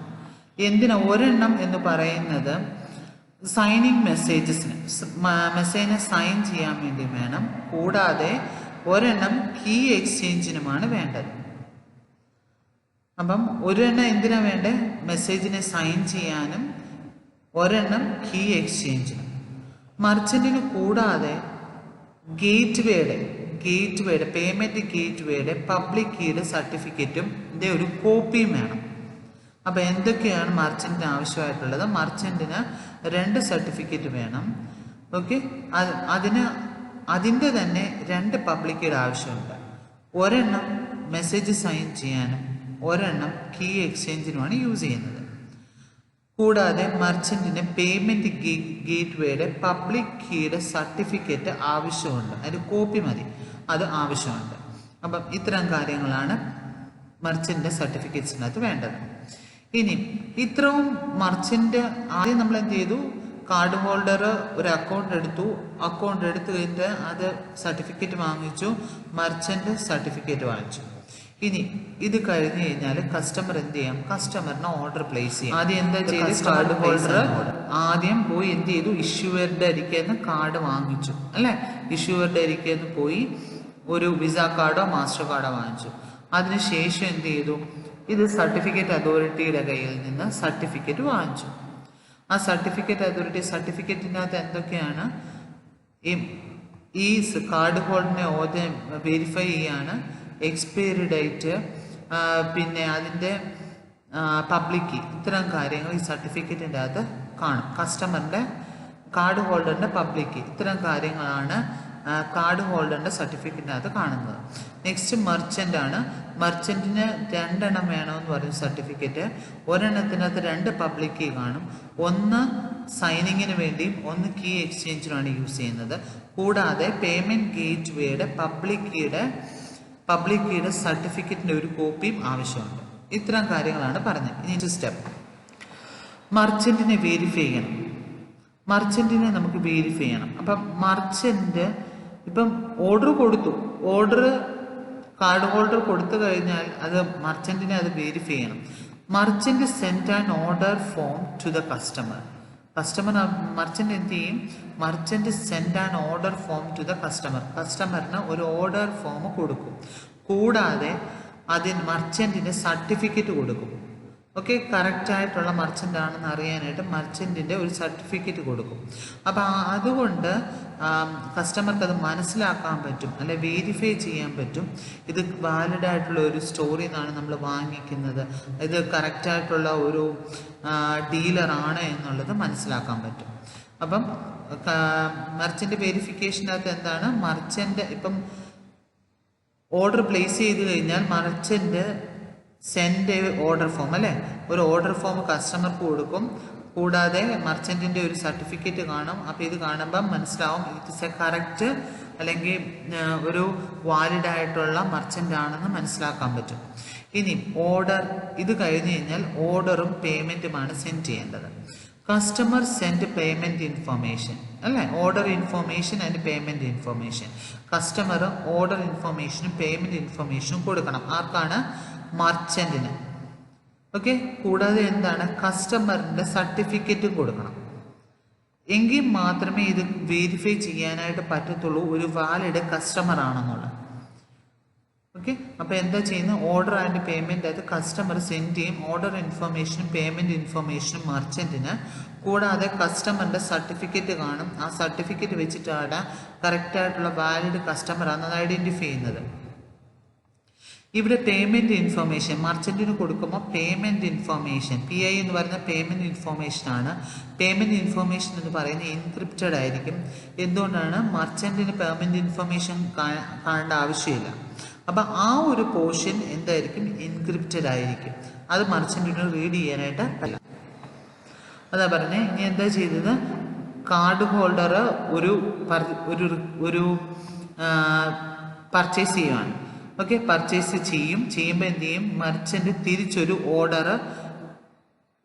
S1: എന്തിനാ, ഒരെണ്ണം എന്ന് പറയുന്നത് സൈനിങ് മെസ്സേജിനെ സൈൻ ചെയ്യാൻ വേണ്ടി വേണം. കൂടാതെ ഒരെണ്ണം കീ എക്സ്ചേഞ്ചിനുമാണ് വേണ്ടത്. അപ്പം ഒരെണ്ണം എന്തിനാ വേണ്ടേ, മെസ്സേജിനെ സൈൻ ചെയ്യാനും ഒരെണ്ണം കീ എക്സ്ചേഞ്ചിനും. മർച്ചന്റിന് കൂടാതെ ഗേറ്റ്വേയുടെ പേയ്മെന്റ് ഗേറ്റ്വേയുടെ പബ്ലിക് കീയുടെ സർട്ടിഫിക്കറ്റും ഒരു കോപ്പിയും വേണം. അപ്പോൾ എന്തൊക്കെയാണ് മർച്ചന്റിന് ആവശ്യമായിട്ടുള്ളത്, മർച്ചന്റിന് 2 സർട്ടിഫിക്കറ്റ് വേണം. ഓക്കെ, അതിൻ്റെ തന്നെ 2 പബ്ലിക് കീയുടെ ആവശ്യമുണ്ട്. ഒരെണ്ണം മെസ്സേജ് സൈൻ ചെയ്യാനും ഒരെണ്ണം കീ എക്സ്ചേഞ്ചിനുമാണ് യൂസ് ചെയ്യുന്നത്. കൂടാതെ മർച്ചന്റിന് പേയ്മെന്റ് ഗേറ്റ്വേയുടെ പബ്ലിക് കീയുടെ സർട്ടിഫിക്കറ്റ് ആവശ്യമുണ്ട്, അതിന് കോപ്പി മതി, അത് ആവശ്യമുണ്ട്. അപ്പം ഇത്തരം കാര്യങ്ങളാണ് മർച്ചന്റ് സർട്ടിഫിക്കറ്റ്സിനകത്ത് വേണ്ടത്. ഇനി ഇത്രയും മർച്ചന്റ് ആദ്യം നമ്മൾ എന്ത് ചെയ്തു, കാർഡ് ഹോൾഡർ ഒരു അക്കൗണ്ട് എടുത്തു കഴിഞ്ഞിട്ട് അത് സർട്ടിഫിക്കറ്റ് വാങ്ങിച്ചു, മർച്ചന്റ് സർട്ടിഫിക്കറ്റ് വാങ്ങിച്ചു. ഇനി ഇത് കഴിഞ്ഞ് കഴിഞ്ഞാൽ കസ്റ്റമർ എന്ത് ചെയ്യാം, കസ്റ്റമറിന് ഓർഡർ പ്ലേസ് ചെയ്യാം. ആദ്യം എന്താ ചെയ്ത്, കാർഡ് ഹോൾഡർ ആദ്യം പോയി എന്ത് ചെയ്തു, ഇഷ്യൂവറുടെ അരിക്കുന്ന കാർഡ് വാങ്ങിച്ചു അല്ലെ, ഇഷ്യൂവറുടെ അരിക്കുന്ന പോയി ഒരു വിസ കാർഡോ മാസ്റ്റർ കാർഡോ വാങ്ങിച്ചു. അതിനുശേഷം എന്ത് ചെയ്തു, ഇത് സർട്ടിഫിക്കറ്റ് അതോറിറ്റിയുടെ കയ്യിൽ നിന്ന് സർട്ടിഫിക്കറ്റ് വാങ്ങിച്ചു. ആ സർട്ടിഫിക്കറ്റ് അതോറിറ്റി സർട്ടിഫിക്കറ്റിനകത്ത് എന്തൊക്കെയാണ്, ഈ കാർഡ് ഹോൾഡറിനെ വെരിഫൈ ചെയ്യാണ്, എക്സ്പയറി ഡേറ്റ്, പിന്നെ അതിൻ്റെ പബ്ലിക് കീ, ഇത്തരം കാര്യങ്ങൾ ഈ സർട്ടിഫിക്കറ്റിൻ്റെ അകത്ത് കാണും. കസ്റ്റമറിൻ്റെ കാർഡ് ഹോൾഡറിൻ്റെ പബ്ലിക് കീ, ഇത്തരം കാര്യങ്ങളാണ് കാർഡ് ഹോൾഡറിൻ്റെ സർട്ടിഫിക്കറ്റിനകത്ത് കാണുന്നത്. നെക്സ്റ്റ് മർച്ചൻ്റ് ആണ്. മർച്ചൻറ്റിന് 2 എണ്ണം വേണമെന്ന് പറയും സർട്ടിഫിക്കറ്റ്. ഒരെണ്ണത്തിനകത്ത് 2 പബ്ലിക് കീ കാണും, ഒന്ന് സൈനിങ്ങിന് വേണ്ടിയും ഒന്ന് കീ എക്സ്ചേഞ്ചിനുമാണ് യൂസ് ചെയ്യുന്നത്. കൂടാതെ പേയ്മെൻറ്റ് ഗേറ്റ്വേയുടെ പബ്ലിക് കീയുടെ സർട്ടിഫിക്കറ്റിൻ്റെ ഒരു കോപ്പിയും ആവശ്യമുണ്ട്. ഇത്തരം കാര്യങ്ങളാണ് പറഞ്ഞത്. ഇനി സ്റ്റെപ്പ്, മർച്ചൻറ്റിനെ വെരിഫൈ ചെയ്യണം. മർച്ചൻറ്റിനെ നമുക്ക് വെരിഫൈ ചെയ്യണം. അപ്പം മർച്ചൻറ്റ് ഇപ്പം ഓർഡർ കാർഡ് ഹോൾഡർ കൊടുത്തു കഴിഞ്ഞാൽ അത് മർച്ചൻറ്റിനെ അത് വെരിഫൈ ചെയ്യണം. Merchant send an order form to the customer. Merchant എന്ത് ചെയ്യും, merchant send an order form to the കസ്റ്റമറിന് ഒരു ഓർഡർ ഫോം കൊടുക്കും. കൂടാതെ മർച്ചൻറ്റിന് സർട്ടിഫിക്കറ്റ് കൊടുക്കും. ഓക്കെ, കറക്റ്റായിട്ടുള്ള മർച്ചൻ്റ് ആണെന്ന് അറിയാനായിട്ട് മർച്ചൻറ്റിൻ്റെ ഒരു സർട്ടിഫിക്കറ്റ് കൊടുക്കും. അപ്പോൾ അതുകൊണ്ട് കസ്റ്റമർക്ക് അത് മനസ്സിലാക്കാൻ പറ്റും, അല്ലെ വെരിഫൈ ചെയ്യാൻ പറ്റും, ഇത് വാലിഡ് ആയിട്ടുള്ള ഒരു സ്റ്റോറിൽ നിന്നാണ് നമ്മൾ വാങ്ങിക്കുന്നത്, ഇത് കറക്റ്റായിട്ടുള്ള ഒരു ഡീലറാണ് എന്നുള്ളത് മനസ്സിലാക്കാൻ പറ്റും. അപ്പം മർച്ചൻ്റ് വെരിഫിക്കേഷനകത്ത് എന്താണ്, മർച്ചൻ്റ് ഇപ്പം ഓർഡർ പ്ലേസ് ചെയ്ത് കഴിഞ്ഞാൽ മർച്ചൻ്റ് സെൻഡ് ഓർഡർ ഫോം അല്ലേ, ഒരു ഓർഡർ ഫോം കസ്റ്റമർക്ക് കൊടുക്കും. കൂടാതെ മർച്ചൻറ്റിൻ്റെ ഒരു സർട്ടിഫിക്കറ്റ് കാണും. അപ്പോൾ ഇത് കാണുമ്പം മനസ്സിലാവും ഇറ്റ്സ് എ കറക്റ്റ് അല്ലെങ്കിൽ ഒരു വാലിഡ് ആയിട്ടുള്ള മർച്ചൻ്റ് ആണെന്ന് മനസ്സിലാക്കാൻ പറ്റും. ഇനി ഇത് കഴിഞ്ഞ് കഴിഞ്ഞാൽ ഓർഡറും പേയ്മെൻറ്റുമാണ് സെൻഡ് ചെയ്യേണ്ടത്. കസ്റ്റമർ സെൻഡ് പേയ്മെൻറ്റ് ഇൻഫർമേഷൻ അല്ലേ, order information and payment information. Customer order ഇൻഫർമേഷനും പേയ്മെൻറ്റ് ഇൻഫർമേഷനും കൊടുക്കണം. ആർക്കാണ്, മർച്ചൻറ്റിന്. ഓക്കെ, കൂടാതെ എന്താണ്, കസ്റ്റമറിൻ്റെ സർട്ടിഫിക്കറ്റും കൊടുക്കണം. എങ്കിൽ മാത്രമേ ഇത് വെരിഫൈ ചെയ്യാനായിട്ട് പറ്റത്തുള്ളൂ ഒരു വാലിഡ് കസ്റ്റമർ ആണെന്നുള്ളത്. ഓക്കെ. അപ്പോൾ എന്താ ചെയ്യുന്നത്? ഓർഡർ ആൻഡ് പേയ്മെൻറ്റ് അത് കസ്റ്റമർ സെൻഡ് ചെയ്യും. ഓർഡർ ഇൻഫർമേഷനും പേയ്മെൻറ്റ് ഇൻഫർമേഷനും മർച്ചൻറ്റിന്. കൂടാതെ കസ്റ്റമറിൻ്റെ സർട്ടിഫിക്കറ്റ് കാണും. ആ സർട്ടിഫിക്കറ്റ് വെച്ചിട്ടാണ് കറക്റ്റായിട്ടുള്ള വാലിഡ് കസ്റ്റമറാണെന്ന് ഐഡൻറ്റിഫൈ ചെയ്യുന്നത്. ഇവിടെ പേയ്മെൻറ്റ് ഇൻഫർമേഷൻ മർച്ചൻറ്റിന് കൊടുക്കുമ്പോൾ പേയ്മെൻറ്റ് ഇൻഫർമേഷൻ PI എന്ന് പറയുന്ന പേയ്മെൻറ്റ് ഇൻഫർമേഷനാണ്. പേയ്മെൻറ്റ് ഇൻഫർമേഷൻ എന്ന് പറയുന്നത് എൻക്രിപ്റ്റഡ് ആയിരിക്കും. എന്തുകൊണ്ടാണ്? മർച്ചൻറ്റിന് പേയ്മെൻറ്റ് ഇൻഫർമേഷൻ കാണേണ്ട ആവശ്യമില്ല. അപ്പം ആ ഒരു പോർഷൻ എന്തായിരിക്കും? എൻക്രിപ്റ്റഡ് ആയിരിക്കും. അത് മർച്ചൻറ്റിന് റീഡ് ചെയ്യാനായിട്ട് പറ്റില്ല. അതാ പറഞ്ഞത്. ഇനി എന്താ ചെയ്തത്? കാർഡ് ഹോൾഡർ ഒരു പർച്ചേസ് ചെയ്യുവാണ്. ഓക്കെ. പർച്ചേസ് ചെയ്യുമ്പോൾ എന്ത് ചെയ്യും? മർച്ചൻ്റ് തിരിച്ചൊരു ഓർഡർ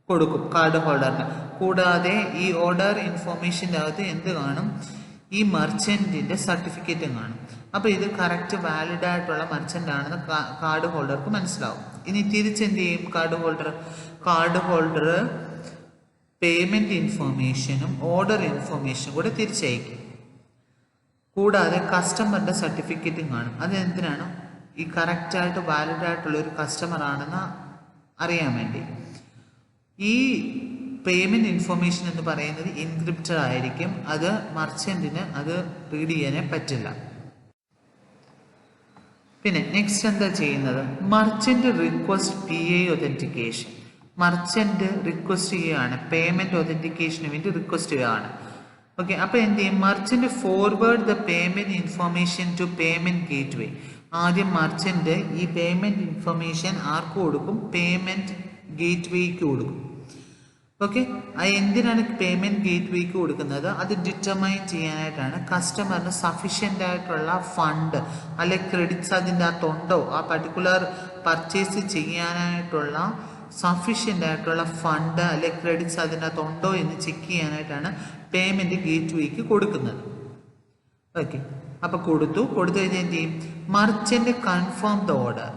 S1: കൊടുക്കും കാർഡ് ഹോൾഡറിന്. കൂടാതെ ഈ ഓർഡർ ഇൻഫോർമേഷൻ്റെ അകത്ത് എന്ത് കാണും? ഈ മർച്ചൻറ്റിൻ്റെ സർട്ടിഫിക്കറ്റും കാണും. അപ്പോൾ ഇത് കറക്റ്റ് വാലിഡ് ആയിട്ടുള്ള മർച്ചൻ്റ് ആണെന്ന് കാർഡ് ഹോൾഡർക്ക് മനസ്സിലാവും. ഇനി തിരിച്ചെന്ത് ചെയ്യും? കാർഡ് ഹോൾഡർ പേയ്മെൻറ്റ് ഇൻഫോർമേഷനും ഓർഡർ ഇൻഫോർമേഷനും കൂടെ തിരിച്ചയക്കും. കൂടാതെ കസ്റ്റമറിൻ്റെ സർട്ടിഫിക്കറ്റും കാണും. അതെന്തിനാണ്? ഈ കറക്റ്റായിട്ട് വാലിഡ് ആയിട്ടുള്ള ഒരു കസ്റ്റമർ ആണെന്ന് അറിയാൻ വേണ്ടി. ഈ പേയ്മെൻറ്റ് ഇൻഫർമേഷൻ എന്ന് പറയുന്നത് എൻക്രിപ്റ്റഡ് ആയിരിക്കും. അത് മർച്ചൻറ്റിന് അത് റീഡ് ചെയ്യാനേ പറ്റില്ല. പിന്നെ നെക്സ്റ്റ് എന്താ ചെയ്യുന്നത്? Merchant request PI authentication. Merchant request ചെയ്യുകയാണ്, പേയ്മെൻറ്റ് ഒതൻറ്റിക്കേഷന് വേണ്ടി റിക്വസ്റ്റ് ചെയ്യുകയാണ്. ഓക്കെ. അപ്പോൾ എന്ത് ചെയ്യും? Merchant forward the payment information to payment gateway. ആദ്യം മർച്ചൻ്റ് ഈ പേയ്മെൻറ്റ് ഇൻഫർമേഷൻ ആർക്ക് കൊടുക്കും? പേയ്മെൻറ്റ് ഗേറ്റ് വേക്ക് കൊടുക്കും. ഓക്കെ. എന്തിനാണ് പേയ്മെൻറ്റ് ഗേറ്റ് വേക്ക് കൊടുക്കുന്നത്? അത് ഡിറ്റർമൈൻ ചെയ്യാനായിട്ടാണ്. കസ്റ്റമറിന് സഫീഷ്യൻ്റ് ആയിട്ടുള്ള ഫണ്ട് അല്ലെങ്കിൽ ക്രെഡിറ്റ്സ് അതിൻ്റെ അകത്തുണ്ടോ, ആ പർട്ടിക്കുലർ പർച്ചേസ് ചെയ്യാനായിട്ടുള്ള സഫീഷ്യൻ്റ് ആയിട്ടുള്ള ഫണ്ട് അല്ലെങ്കിൽ ക്രെഡിറ്റ്സ് അതിൻ്റെ അകത്തുണ്ടോ എന്ന് ചെക്ക് ചെയ്യാനായിട്ടാണ് പേയ്മെൻറ്റ് ഗേറ്റ് വേക്ക് കൊടുക്കുന്നത്. ഓക്കെ. അപ്പോൾ കൊടുത്തു കഴിഞ്ഞാൽ എന്ത് ചെയ്യും? Merchant confirm the order.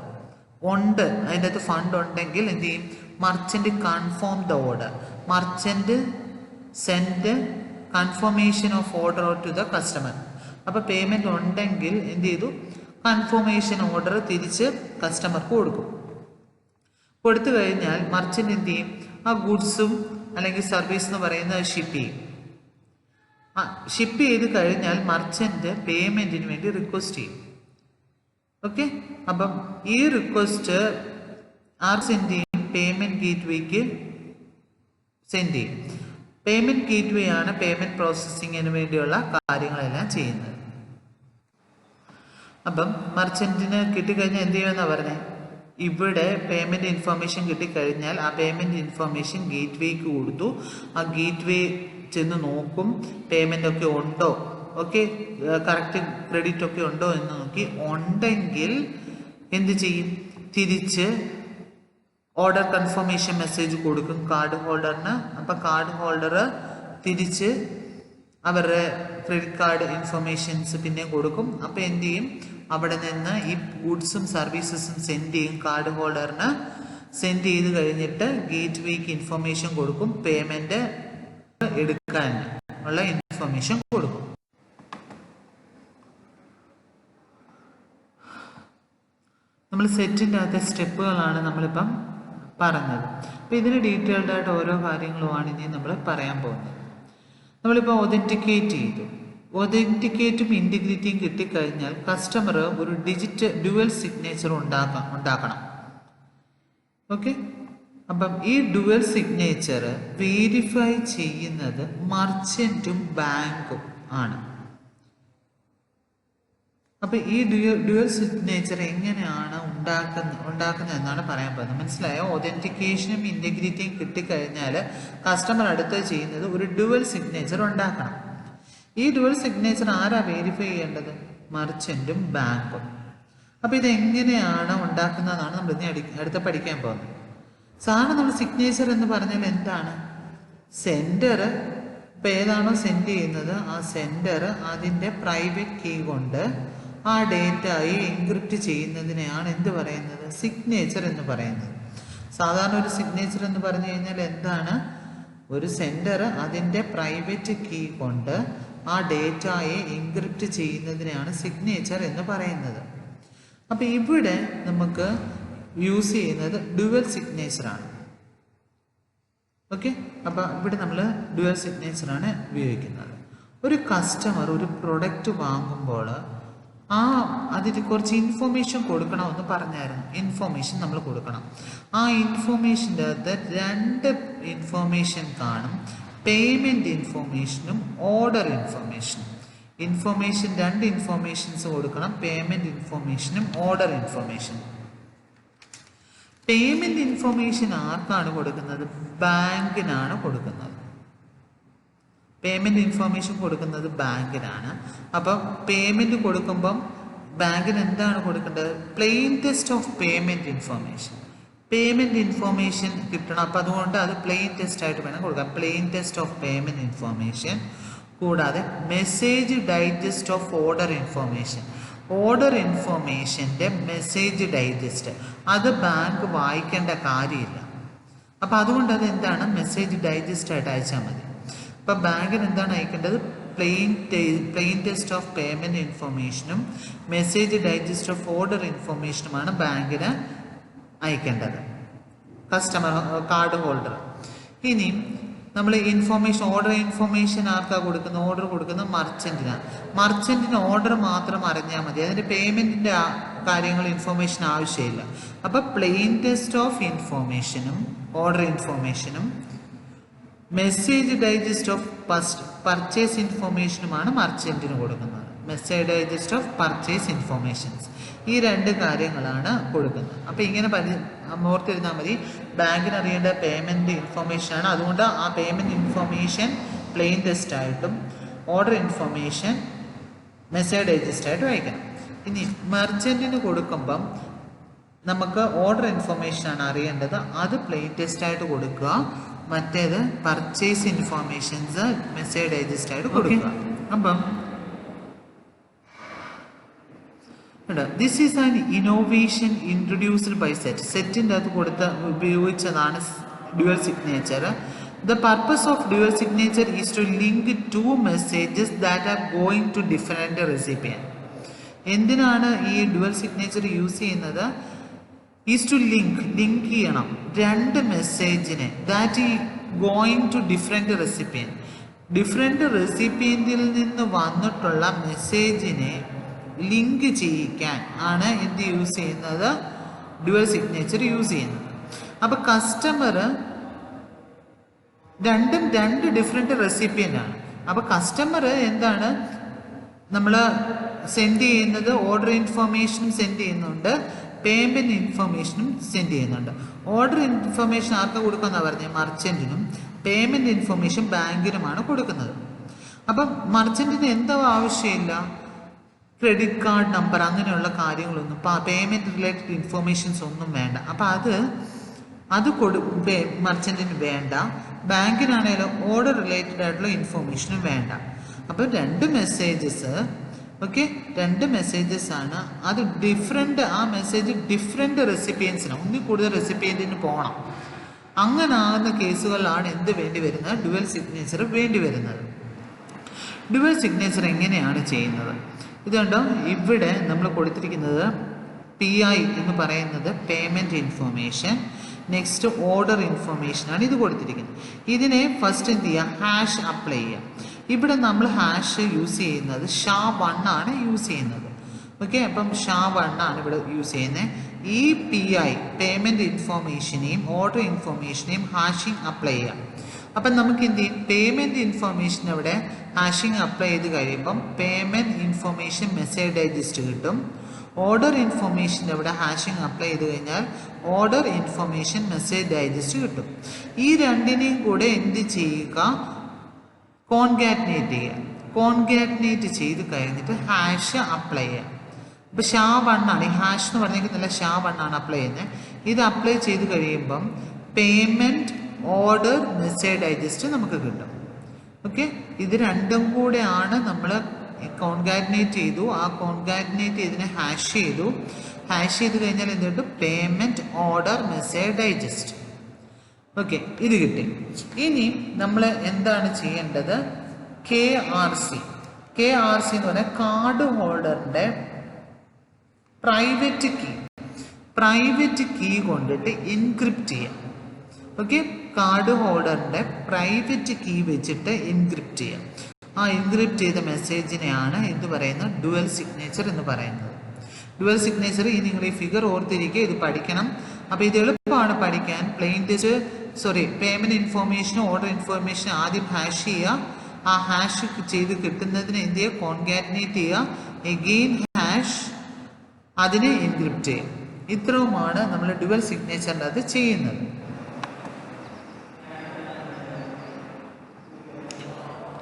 S1: ഉണ്ട്, അതിൻ്റെ അകത്ത് ഫണ്ട് ഉണ്ടെങ്കിൽ എന്ത് ചെയ്യും? Merchant confirm the order. Merchant send confirmation of order to the customer. അപ്പോൾ പേയ്മെൻറ്റ് ഉണ്ടെങ്കിൽ എന്ത് ചെയ്തു? കൺഫർമേഷൻ ഓർഡർ തിരിച്ച് കസ്റ്റമർക്ക് കൊടുക്കും. കൊടുത്തു കഴിഞ്ഞാൽ മർച്ചൻ്റ് എന്ത് ചെയ്യും? ആ ഗുഡ്സും അല്ലെങ്കിൽ സർവീസ് എന്ന് പറയുന്നത് ഷിപ്പ് ചെയ്യും. ഷിപ്പ് ചെയ്ത് കഴിഞ്ഞാൽ മർച്ചൻ്റ് പേയ്മെൻറ്റിന് വേണ്ടി റിക്വസ്റ്റ് ചെയ്യും. ഓക്കെ. അപ്പം ഈ റിക്വസ്റ്റ് സെൻഡ് ചെയ്യും? പേയ്മെൻറ്റ് ഗേറ്റ് വേക്ക് സെൻഡ് ചെയ്യും. പേയ്മെൻറ്റ് ഗേറ്റ് വേ ആണ് പേയ്മെൻറ്റ് പ്രോസസ്സിങ്ങിന് വേണ്ടിയുള്ള കാര്യങ്ങളെല്ലാം ചെയ്യുന്നത്. അപ്പം മർച്ചൻറ്റിന് കിട്ടിക്കഴിഞ്ഞാൽ എന്ത് ചെയ്യുമെന്നാണ് പറഞ്ഞത്? ഇവിടെ പേയ്മെൻറ്റ് ഇൻഫർമേഷൻ കിട്ടിക്കഴിഞ്ഞാൽ ആ പേയ്മെൻറ്റ് ഇൻഫർമേഷൻ ഗേറ്റ് വേക്ക് കൊടുത്തു. ആ ഗേറ്റ് വേ ചെന്ന് നോക്കും പേയ്മെൻ്റ് ഒക്കെ ഉണ്ടോ, ഓക്കെ, കറക്റ്റ് ക്രെഡിറ്റ് ഒക്കെ ഉണ്ടോ എന്ന് നോക്കി. ഉണ്ടെങ്കിൽ എന്ത് ചെയ്യും? തിരിച്ച് ഓർഡർ കൺഫർമേഷൻ മെസ്സേജ് കൊടുക്കും കാർഡ് ഹോൾഡറിന്. അപ്പം കാർഡ് ഹോൾഡർ തിരിച്ച് അവരുടെ ക്രെഡിറ്റ് കാർഡ് ഇൻഫർമേഷൻസ് പിന്നെ കൊടുക്കും. അപ്പോൾ എന്ത് ചെയ്യും? അവിടെ നിന്ന് ഈ ഗുഡ്സും സർവീസസും സെൻഡ് ചെയ്യും കാർഡ് ഹോൾഡറിന്. സെൻഡ് ചെയ്ത് കഴിഞ്ഞിട്ട് ഗേറ്റ് വേക്ക് ഇൻഫർമേഷൻ കൊടുക്കും, പേയ്മെൻറ്റ് എടുക്കാൻ ഉള്ള ഇൻഫർമേഷൻ കൊടുക്കും. നമ്മൾ സെറ്റിൻ്റെ അകത്തെ സ്റ്റെപ്പുകളാണ് നമ്മളിപ്പം പറഞ്ഞത്. അപ്പോൾ ഇതിന് ഡീറ്റെയിൽഡ് ആയിട്ട് ഓരോ കാര്യങ്ങളുമാണ് ഇനി നമ്മൾ പറയാൻ പോകുന്നത്. നമ്മളിപ്പോൾ ഒതൻറ്റിക്കേറ്റ് ചെയ്തു. ഒതൻറ്റിക്കേറ്റും ഇൻറ്റിഗ്രിറ്റിയും കിട്ടിക്കഴിഞ്ഞാൽ കസ്റ്റമർ ഒരു ഡ്യുവൽ സിഗ്നേച്ചർ ഉണ്ടാക്കണം. ഓക്കെ. അപ്പം ഈ ഡ്യുവൽ സിഗ്നേച്ചർ വെരിഫൈ ചെയ്യുന്നത് മർച്ചൻറ്റും ബാങ്കും ആണ്. അപ്പം ഈ ഡ്യുവൽ സിഗ്നേച്ചർ എങ്ങനെയാണ് ഉണ്ടാക്കുന്നത് എന്നാണ് പറയാൻ പോകുന്നത്. മനസ്സിലായോ? ഒതൻറ്റിക്കേഷനും ഇൻറ്റഗ്രിറ്റിയും കിട്ടിക്കഴിഞ്ഞാൽ കസ്റ്റമർ അടുത്ത് ചെയ്യുന്നത് ഒരു ഡ്യുവൽ സിഗ്നേച്ചർ ഉണ്ടാക്കണം. ഈ ഡ്യുവൽ സിഗ്നേച്ചർ ആരാ വെരിഫൈ ചെയ്യേണ്ടത്? മർച്ചൻറ്റും ബാങ്കും. അപ്പോൾ ഇതെങ്ങനെയാണ് ഉണ്ടാക്കുന്നതെന്നാണ് നമ്മൾ ഇനി അടുത്ത് പഠിക്കാൻ പോകുന്നത്. സാധാരണ നമ്മൾ സിഗ്നേച്ചർ എന്ന് പറഞ്ഞാൽ എന്താണ്? സെൻഡർ ഇപ്പം ഏതാണോ സെൻഡ് ചെയ്യുന്നത് ആ സെൻഡർ അതിൻ്റെ പ്രൈവറ്റ് കീ കൊണ്ട് ആ ഡേറ്റയെ എൻക്രിപ്റ്റ് ചെയ്യുന്നതിനെയാണ് എന്ത് പറയുന്നത്? സിഗ്നേച്ചർ എന്ന് പറയുന്നത്. സാധാരണ ഒരു സിഗ്നേച്ചർ എന്ന് പറഞ്ഞു കഴിഞ്ഞാൽ എന്താണ്? ഒരു സെൻഡർ അതിൻ്റെ പ്രൈവറ്റ് കീ കൊണ്ട് ആ ഡേറ്റയെ എൻക്രിപ്റ്റ് ചെയ്യുന്നതിനെയാണ് സിഗ്നേച്ചർ എന്ന് പറയുന്നത്. അപ്പോൾ ഇവിടെ നമുക്ക് യൂസ് ചെയ്യുന്നത് ഡ്യുവൽ സിഗ്നേച്ചറാണ്. ഓക്കെ, അപ്പോൾ ഇവിടെ നമ്മൾ ഡ്യുവൽ സിഗ്നേച്ചറാണ് ഉപയോഗിക്കുന്നത്. ഒരു കസ്റ്റമർ ഒരു പ്രൊഡക്റ്റ് വാങ്ങുമ്പോൾ അതിൽ കുറച്ച് ഇൻഫോർമേഷൻ കൊടുക്കണമെന്ന് പറഞ്ഞായിരുന്നു. ഇൻഫോർമേഷൻ നമ്മൾ കൊടുക്കണം. ആ ഇൻഫോർമേഷൻ്റെ അകത്ത് 2 ഇൻഫോർമേഷൻ കാണും. പേയ്മെൻറ്റ് ഇൻഫോർമേഷനും ഓർഡർ ഇൻഫോർമേഷനും. 2 ഇൻഫോർമേഷൻസ് കൊടുക്കണം. പേയ്മെൻറ്റ് ഇൻഫോർമേഷനും ഓർഡർ ഇൻഫോർമേഷനും. പേയ്മെൻറ്റ് ഇൻഫോർമേഷൻ ആർക്കാണ് കൊടുക്കുന്നത്? ബാങ്കിനാണ് കൊടുക്കുന്നത്. പേയ്മെൻറ്റ് ഇൻഫോർമേഷൻ കൊടുക്കുന്നത് ബാങ്കിനാണ്. അപ്പം പേയ്മെൻറ്റ് കൊടുക്കുമ്പം ബാങ്കിന് എന്താണ് കൊടുക്കേണ്ടത്? Plain text of payment information. Payment information കിട്ടണം. അപ്പം അതുകൊണ്ട് അത് പ്ലെയിൻ ടെസ്റ്റ് ആയിട്ട് വേണം കൊടുക്കാം. Plain text of payment information. കൂടാതെ message digest of order information. Order ഇൻഫോർമേഷൻ്റെ മെസ്സേജ് ഡൈജസ്റ്റ് അത് ബാങ്ക് വായിക്കേണ്ട കാര്യമില്ല. അപ്പം അതുകൊണ്ട് അത് എന്താണ്? മെസ്സേജ് ഡൈജസ്റ്റ് ആയിട്ട് അയച്ചാൽ മതി. അപ്പം ബാങ്കിന് എന്താണ് അയക്കേണ്ടത്? പ്ലെയിൻ ടെസ്റ്റ് ഓഫ് പേയ്മെൻറ്റ് ഇൻഫോർമേഷനും മെസ്സേജ് ഡൈജസ്റ്റ് ഓഫ് ഓർഡർ ഇൻഫോർമേഷനുമാണ് ബാങ്കിന് അയക്കേണ്ടത്, കസ്റ്റമർ കാർഡ് ഹോൾഡർ. ഇനി നമ്മൾ ഇൻഫോർമേഷൻ, ഓർഡർ ഇൻഫോർമേഷൻ ആർക്കാണ് കൊടുക്കുന്നത്? ഓർഡർ കൊടുക്കുന്നത് മർച്ചൻറ്റിനാണ്. മർച്ചൻറ്റിന് ഓർഡർ മാത്രം അറിഞ്ഞാൽ മതി, അതിൻ്റെ പേയ്മെൻറ്റിൻ്റെ കാര്യങ്ങൾ ഇൻഫോർമേഷൻ ആവശ്യമില്ല. അപ്പോൾ പ്ലെയിൻ ടെസ്റ്റ് ഓഫ് ഇൻഫോർമേഷനും ഓർഡർ ഇൻഫോർമേഷനും മെസ്സേജ് ഡൈജസ്റ്റ് ഓഫ് പർച്ചേസ് ഇൻഫോർമേഷനുമാണ് മർച്ചൻറ്റിന് കൊടുക്കുന്നത്. Message digest of purchase informations, ഈ 2 കാര്യങ്ങളാണ് കൊടുക്കുന്നത്. അപ്പോൾ ഇങ്ങനെ ഓർത്തിരുന്നാൽ മതി. ബാങ്കിന് അറിയേണ്ട പേയ്മെൻറ്റ് ഇൻഫോർമേഷനാണ്. അതുകൊണ്ട് ആ പേയ്മെൻറ്റ് ഇൻഫോർമേഷൻ പ്ലെയിൻ ടെസ്റ്റ് ആയിട്ടും ഓർഡർ ഇൻഫോർമേഷൻ മെസ്സേജ് ഡൈജസ്റ്റ് ആയിട്ടും അയക്കണം. ഇനി മെർച്ചൻറ്റിന് കൊടുക്കുമ്പം നമുക്ക് ഓർഡർ ഇൻഫോർമേഷനാണ് അറിയേണ്ടത്, അത് പ്ലെയിൻ ടെസ്റ്റ് ആയിട്ട് കൊടുക്കുക. മറ്റേത് പർച്ചേസ് ഇൻഫോർമേഷൻസ് മെസ്സേജ് ഡൈജസ്റ്റ് ആയിട്ട് കൊടുക്കുക. അപ്പം this is an innovation introduced by SET. സെറ്റിൻ്റെ അകത്ത് ഉപയോഗിച്ചതാണ് dual signature. The purpose of dual signature is to link 2 messages that are going to different recipient. എന്തിനാണ് ഈ ഡ്യുവൽ സിഗ്നേച്ചർ യൂസ് ചെയ്യുന്നത്? Is to link ചെയ്യണം 2 മെസ്സേജിനെ ദാറ്റ് ഈ going to different recipient. Different റെസിപ്പിയൻറ്റിൽ നിന്ന് വന്നിട്ടുള്ള മെസ്സേജിനെ ലിങ്ക് ചെയ്യിക്കാൻ ആണ് എന്ത് യൂസ് ചെയ്യുന്നത്? ഡ്യുവൽ സിഗ്നേച്ചർ യൂസ് ചെയ്യുന്നത്. അപ്പോൾ കസ്റ്റമർ രണ്ടും 2 ഡിഫറെൻറ്റ് റെസിപ്പിയൻ്റ് ആണ്. അപ്പോൾ കസ്റ്റമർ എന്താണ് നമ്മൾ സെൻഡ് ചെയ്യുന്നത്? ഓർഡർ ഇൻഫോർമേഷനും സെൻഡ് ചെയ്യുന്നുണ്ട്, പേയ്മെൻറ്റ് ഇൻഫോർമേഷനും സെൻഡ് ചെയ്യുന്നുണ്ട്. ഓർഡർ ഇൻഫോർമേഷൻ ആർക്ക് കൊടുക്കുമെന്നാണ് പറഞ്ഞത്? മർച്ചൻറ്റിനും. പേയ്മെൻറ്റ് ഇൻഫോർമേഷൻ ബാങ്കിനുമാണ് കൊടുക്കുന്നത്. അപ്പം മർച്ചൻറ്റിന് എന്തോ ആവശ്യമില്ല, ക്രെഡിറ്റ് കാർഡ് നമ്പർ അങ്ങനെയുള്ള കാര്യങ്ങളൊന്നും, പേയ്മെൻറ്റ് റിലേറ്റഡ് ഇൻഫോർമേഷൻസ് ഒന്നും വേണ്ട. അപ്പം അത് മർച്ചൻറ്റിന് വേണ്ട. ബാങ്കിനാണേലും ഓർഡർ റിലേറ്റഡ് ആയിട്ടുള്ള ഇൻഫോർമേഷനും വേണ്ട. അപ്പോൾ 2 മെസ്സേജസ്, ഓക്കെ, 2 മെസ്സേജസ് ആണ്. അത് ഡിഫറെൻ്റ്, ആ മെസ്സേജ് ഡിഫറെൻ്റ് റെസിപ്പിയൻസിന്, ഒന്നിൽ കൂടുതൽ റെസിപ്പിയൻറ്റിന് പോകണം. അങ്ങനെ ആകുന്ന കേസുകളിലാണ് എന്ത് വേണ്ടി വരുന്നത്? ഡ്യുവൽ സിഗ്നേച്ചർ വേണ്ടി വരുന്നത്. ഡ്യുവൽ സിഗ്നേച്ചർ എങ്ങനെയാണ് ചെയ്യുന്നത്? ഇതുകൊണ്ടോ ഇവിടെ നമ്മൾ കൊടുത്തിരിക്കുന്നത് PI എന്ന് പറയുന്നത് പേയ്മെൻറ്റ് ഇൻഫോർമേഷൻ, നെക്സ്റ്റ് ഓർഡർ ഇൻഫോർമേഷനാണ് ഇത് കൊടുത്തിരിക്കുന്നത്. ഇതിനെ ഫസ്റ്റ് എന്ത് ചെയ്യുക? ഹാഷ് അപ്ലൈ ചെയ്യുക. ഇവിടെ നമ്മൾ ഹാഷ് യൂസ് ചെയ്യുന്നത് SHA-1 ആണ് യൂസ് ചെയ്യുന്നത്. ഓക്കെ, അപ്പം SHA-1 ആണ് ഇവിടെ യൂസ് ചെയ്യുന്നത്. ഈ PI പേയ്മെൻറ്റ് ഇൻഫോർമേഷനെയും ഓർഡർ ഇൻഫോർമേഷനെയും ഹാഷിങ് അപ്ലൈ ചെയ്യാം. അപ്പം നമുക്ക് എന്ത് ചെയ്യും? പേയ്മെൻറ്റ് ഇൻഫോർമേഷൻ ഇവിടെ ഹാഷിങ് അപ്ലൈ ചെയ്ത് കഴിയുമ്പം പേയ്മെൻറ്റ് ഇൻഫോർമേഷൻ മെസ്സേജ് ഡൈജസ്റ്റ് കിട്ടും. ഓർഡർ ഇൻഫോർമേഷൻ ഇവിടെ ഹാഷിങ് അപ്ലൈ ചെയ്ത് കഴിഞ്ഞാൽ ഓർഡർ ഇൻഫോർമേഷൻ മെസ്സേജ് ഡൈജസ്റ്റ് കിട്ടും. ഈ 2നെയും കൂടെ എന്ത് ചെയ്യുക? കോൺകാറ്റിനേറ്റ് ചെയ്യുക. കോൺകാറ്റിനേറ്റ് ചെയ്ത് കഴിഞ്ഞിട്ട് ഹാഷ് അപ്ലൈ ചെയ്യുക. ഇപ്പോൾ SHA-1 ആണ്, ഈ ഹാഷ് എന്ന് പറഞ്ഞിരിക്കുന്നില്ല, SHA-1 ആണ് അപ്ലൈ ചെയ്യുന്നത്. ഇത് അപ്ലൈ ചെയ്ത് കഴിയുമ്പം പേയ്മെൻറ്റ് ഓർഡർ മെസ്സേജ് ഡൈജസ്റ്റ് നമുക്ക് കിട്ടും. ഓക്കെ, ഇത് 2ഉം കൂടെയാണ് നമ്മൾ കോൺകാറ്റിനേറ്റ് ചെയ്തു. ആ കോൺകാറ്റിനേറ്റ് ചെയ്തതിനെ ഹാഷ് ചെയ്തു. ഹാഷ് ചെയ്ത് കഴിഞ്ഞാൽ എന്ത് കിട്ടും? Payment order message digest. Okay, ഇത് കിട്ടി. ഇനി നമ്മൾ എന്താണ് ചെയ്യേണ്ടത്? KRC എന്ന് പറഞ്ഞാൽ കാർഡ് ഹോൾഡറിൻ്റെ പ്രൈവറ്റ് കീ കൊണ്ടിട്ട് എൻക്രിപ്റ്റ് ചെയ്യാം. ഓക്കെ, കാർഡ് ഹോൾഡറിൻ്റെ പ്രൈവറ്റ് കീ വെച്ചിട്ട് എൻക്രിപ്റ്റ് ചെയ്യാം. ആ എൻക്രിപ്റ്റ് ചെയ്ത മെസ്സേജിനെയാണ് എന്ത് പറയുന്നത്, ഡുവൽ സിഗ്നേച്ചർ എന്ന് പറയുന്നത്. ഡുവൽ സിഗ്നേച്ചർ ഈ നിങ്ങൾ ഈ ഫിഗർ ഓർത്തിരിക്കുക, ഇത് പഠിക്കണം. അപ്പോൾ ഇത് എളുപ്പമാണ് പഠിക്കാൻ. പേയ്മെൻറ്റ് ഇൻഫോർമേഷനും ഓർഡർ ഇൻഫോർമേഷനും ആദ്യം ഹാഷ് ചെയ്യുക. ആ ഹാഷ് ചെയ്ത് കിട്ടുന്നതിന് എന്ത് ചെയ്യുക, കോൺകാറ്റിനേറ്റ് ചെയ്യുക, എഗെയിൻ ഹാഷ്, അതിനെ എൻക്രിപ്റ്റ് ചെയ്യും. ഇത്രയുമാണ് നമ്മൾ ഡുവൽ സിഗ്നേച്ചറിൻ്റെ അത് ചെയ്യുന്നത്.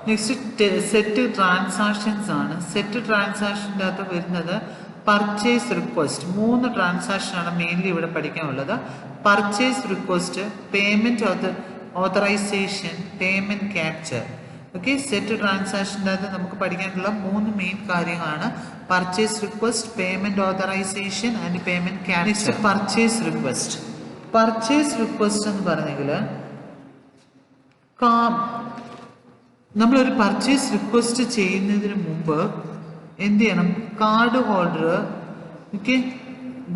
S1: നെക്സ്റ്റ് സെറ്റ് ട്രാൻസാക്ഷൻസ് ആണ്. സെറ്റ് ട്രാൻസാക്ഷൻ്റെ അകത്ത് വരുന്നത് പർച്ചേസ് റിക്വസ്റ്റ്. 3 ട്രാൻസാക്ഷനാണ് മെയിൻലി ഇവിടെ പഠിക്കാനുള്ളത്. Purchase request, payment authorization, payment capture. Okay, set ട്രാൻസാക്ഷൻ്റെ അകത്ത് നമുക്ക് പഠിക്കാനുള്ള 3 മെയിൻ കാര്യങ്ങളാണ് purchase request, payment authorization and payment capture. Next purchase request എന്ന് പറഞ്ഞെങ്കിൽ നമ്മളൊരു പർച്ചേസ് റിക്വസ്റ്റ് ചെയ്യുന്നതിന് മുമ്പ് എന്ത് ചെയ്യണം, കാർഡ് ഹോൾഡർ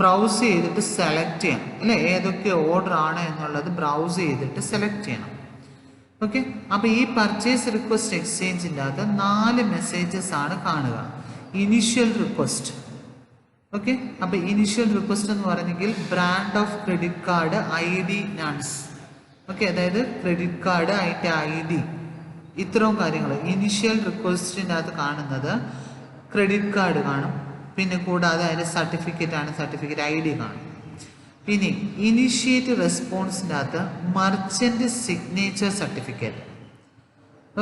S1: ബ്രൗസ് ചെയ്തിട്ട് സെലക്ട് ചെയ്യണം അല്ലേ, ഏതൊക്കെ ഓർഡർ ആണ് എന്നുള്ളത് ബ്രൗസ് ചെയ്തിട്ട് സെലക്ട് ചെയ്യണം. ഓക്കെ, അപ്പോൾ ഈ പർച്ചേസ് റിക്വസ്റ്റ് എക്സ്ചേഞ്ചിൻ്റെ അകത്ത് 4 മെസ്സേജസ് ആണ് കാണുക. Initial request. ഓക്കെ, അപ്പോൾ ഇനിഷ്യൽ റിക്വസ്റ്റ് എന്ന് പറഞ്ഞെങ്കിൽ brand of credit card, ID nuns. Okay, അതായത് ക്രെഡിറ്റ് കാർഡ്, അതിൻ്റെ ID, ഇത്രയും കാര്യങ്ങൾ ഇനിഷ്യൽ റിക്വസ്റ്റിൻ്റെ അകത്ത് കാണുന്നത്. ക്രെഡിറ്റ് കാർഡ് കാണും, പിന്നെ കൂടാതെ അതിൻ്റെ സർട്ടിഫിക്കറ്റ് ID കാണും. പിന്നെ ഇനിഷ്യേറ്റ് റെസ്പോൺസിൻ്റെ അകത്ത് മർച്ചൻ്റ് സിഗ്നേച്ചർ സർട്ടിഫിക്കറ്റ്.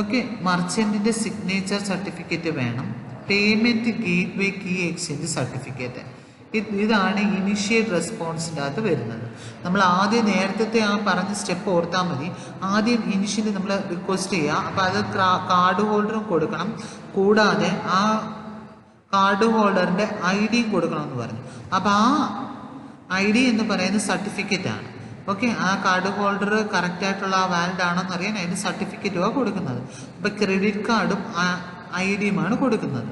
S1: ഓക്കെ, മർച്ചൻറ്റിൻ്റെ സിഗ്നേച്ചർ സർട്ടിഫിക്കറ്റ് വേണം. Payment gateway key exchange certificate. ഇതാണ് ഇനിഷ്യേറ്റ് റെസ്പോൺസിൻ്റെ അകത്ത് വരുന്നത്. നമ്മൾ ആദ്യം നേരത്തെ ആ പറഞ്ഞ സ്റ്റെപ്പ് ഓർത്താൽ മതി. ആദ്യം ഇനിഷ്യലി നമ്മൾ റിക്വസ്റ്റ് ചെയ്യുക, അപ്പോൾ അത് കാർഡ് ഹോൾഡറും കൊടുക്കണം, കൂടാതെ ആ കാർഡ് ഹോൾഡറിൻ്റെ ID കൊടുക്കണമെന്ന് പറഞ്ഞു. അപ്പോൾ ആ ID എന്ന് പറയുന്നത് സർട്ടിഫിക്കറ്റാണ്. ഓക്കെ, ആ കാർഡ് ഹോൾഡർ കറക്റ്റായിട്ടുള്ള ആ വാലിഡ് ആണോ എന്ന് അറിയാൻ അതിൻ്റെ സർട്ടിഫിക്കറ്റുമാണ് കൊടുക്കുന്നത്. അപ്പോൾ ക്രെഡിറ്റ് കാർഡും ID-യുമാണ് കൊടുക്കുന്നത്.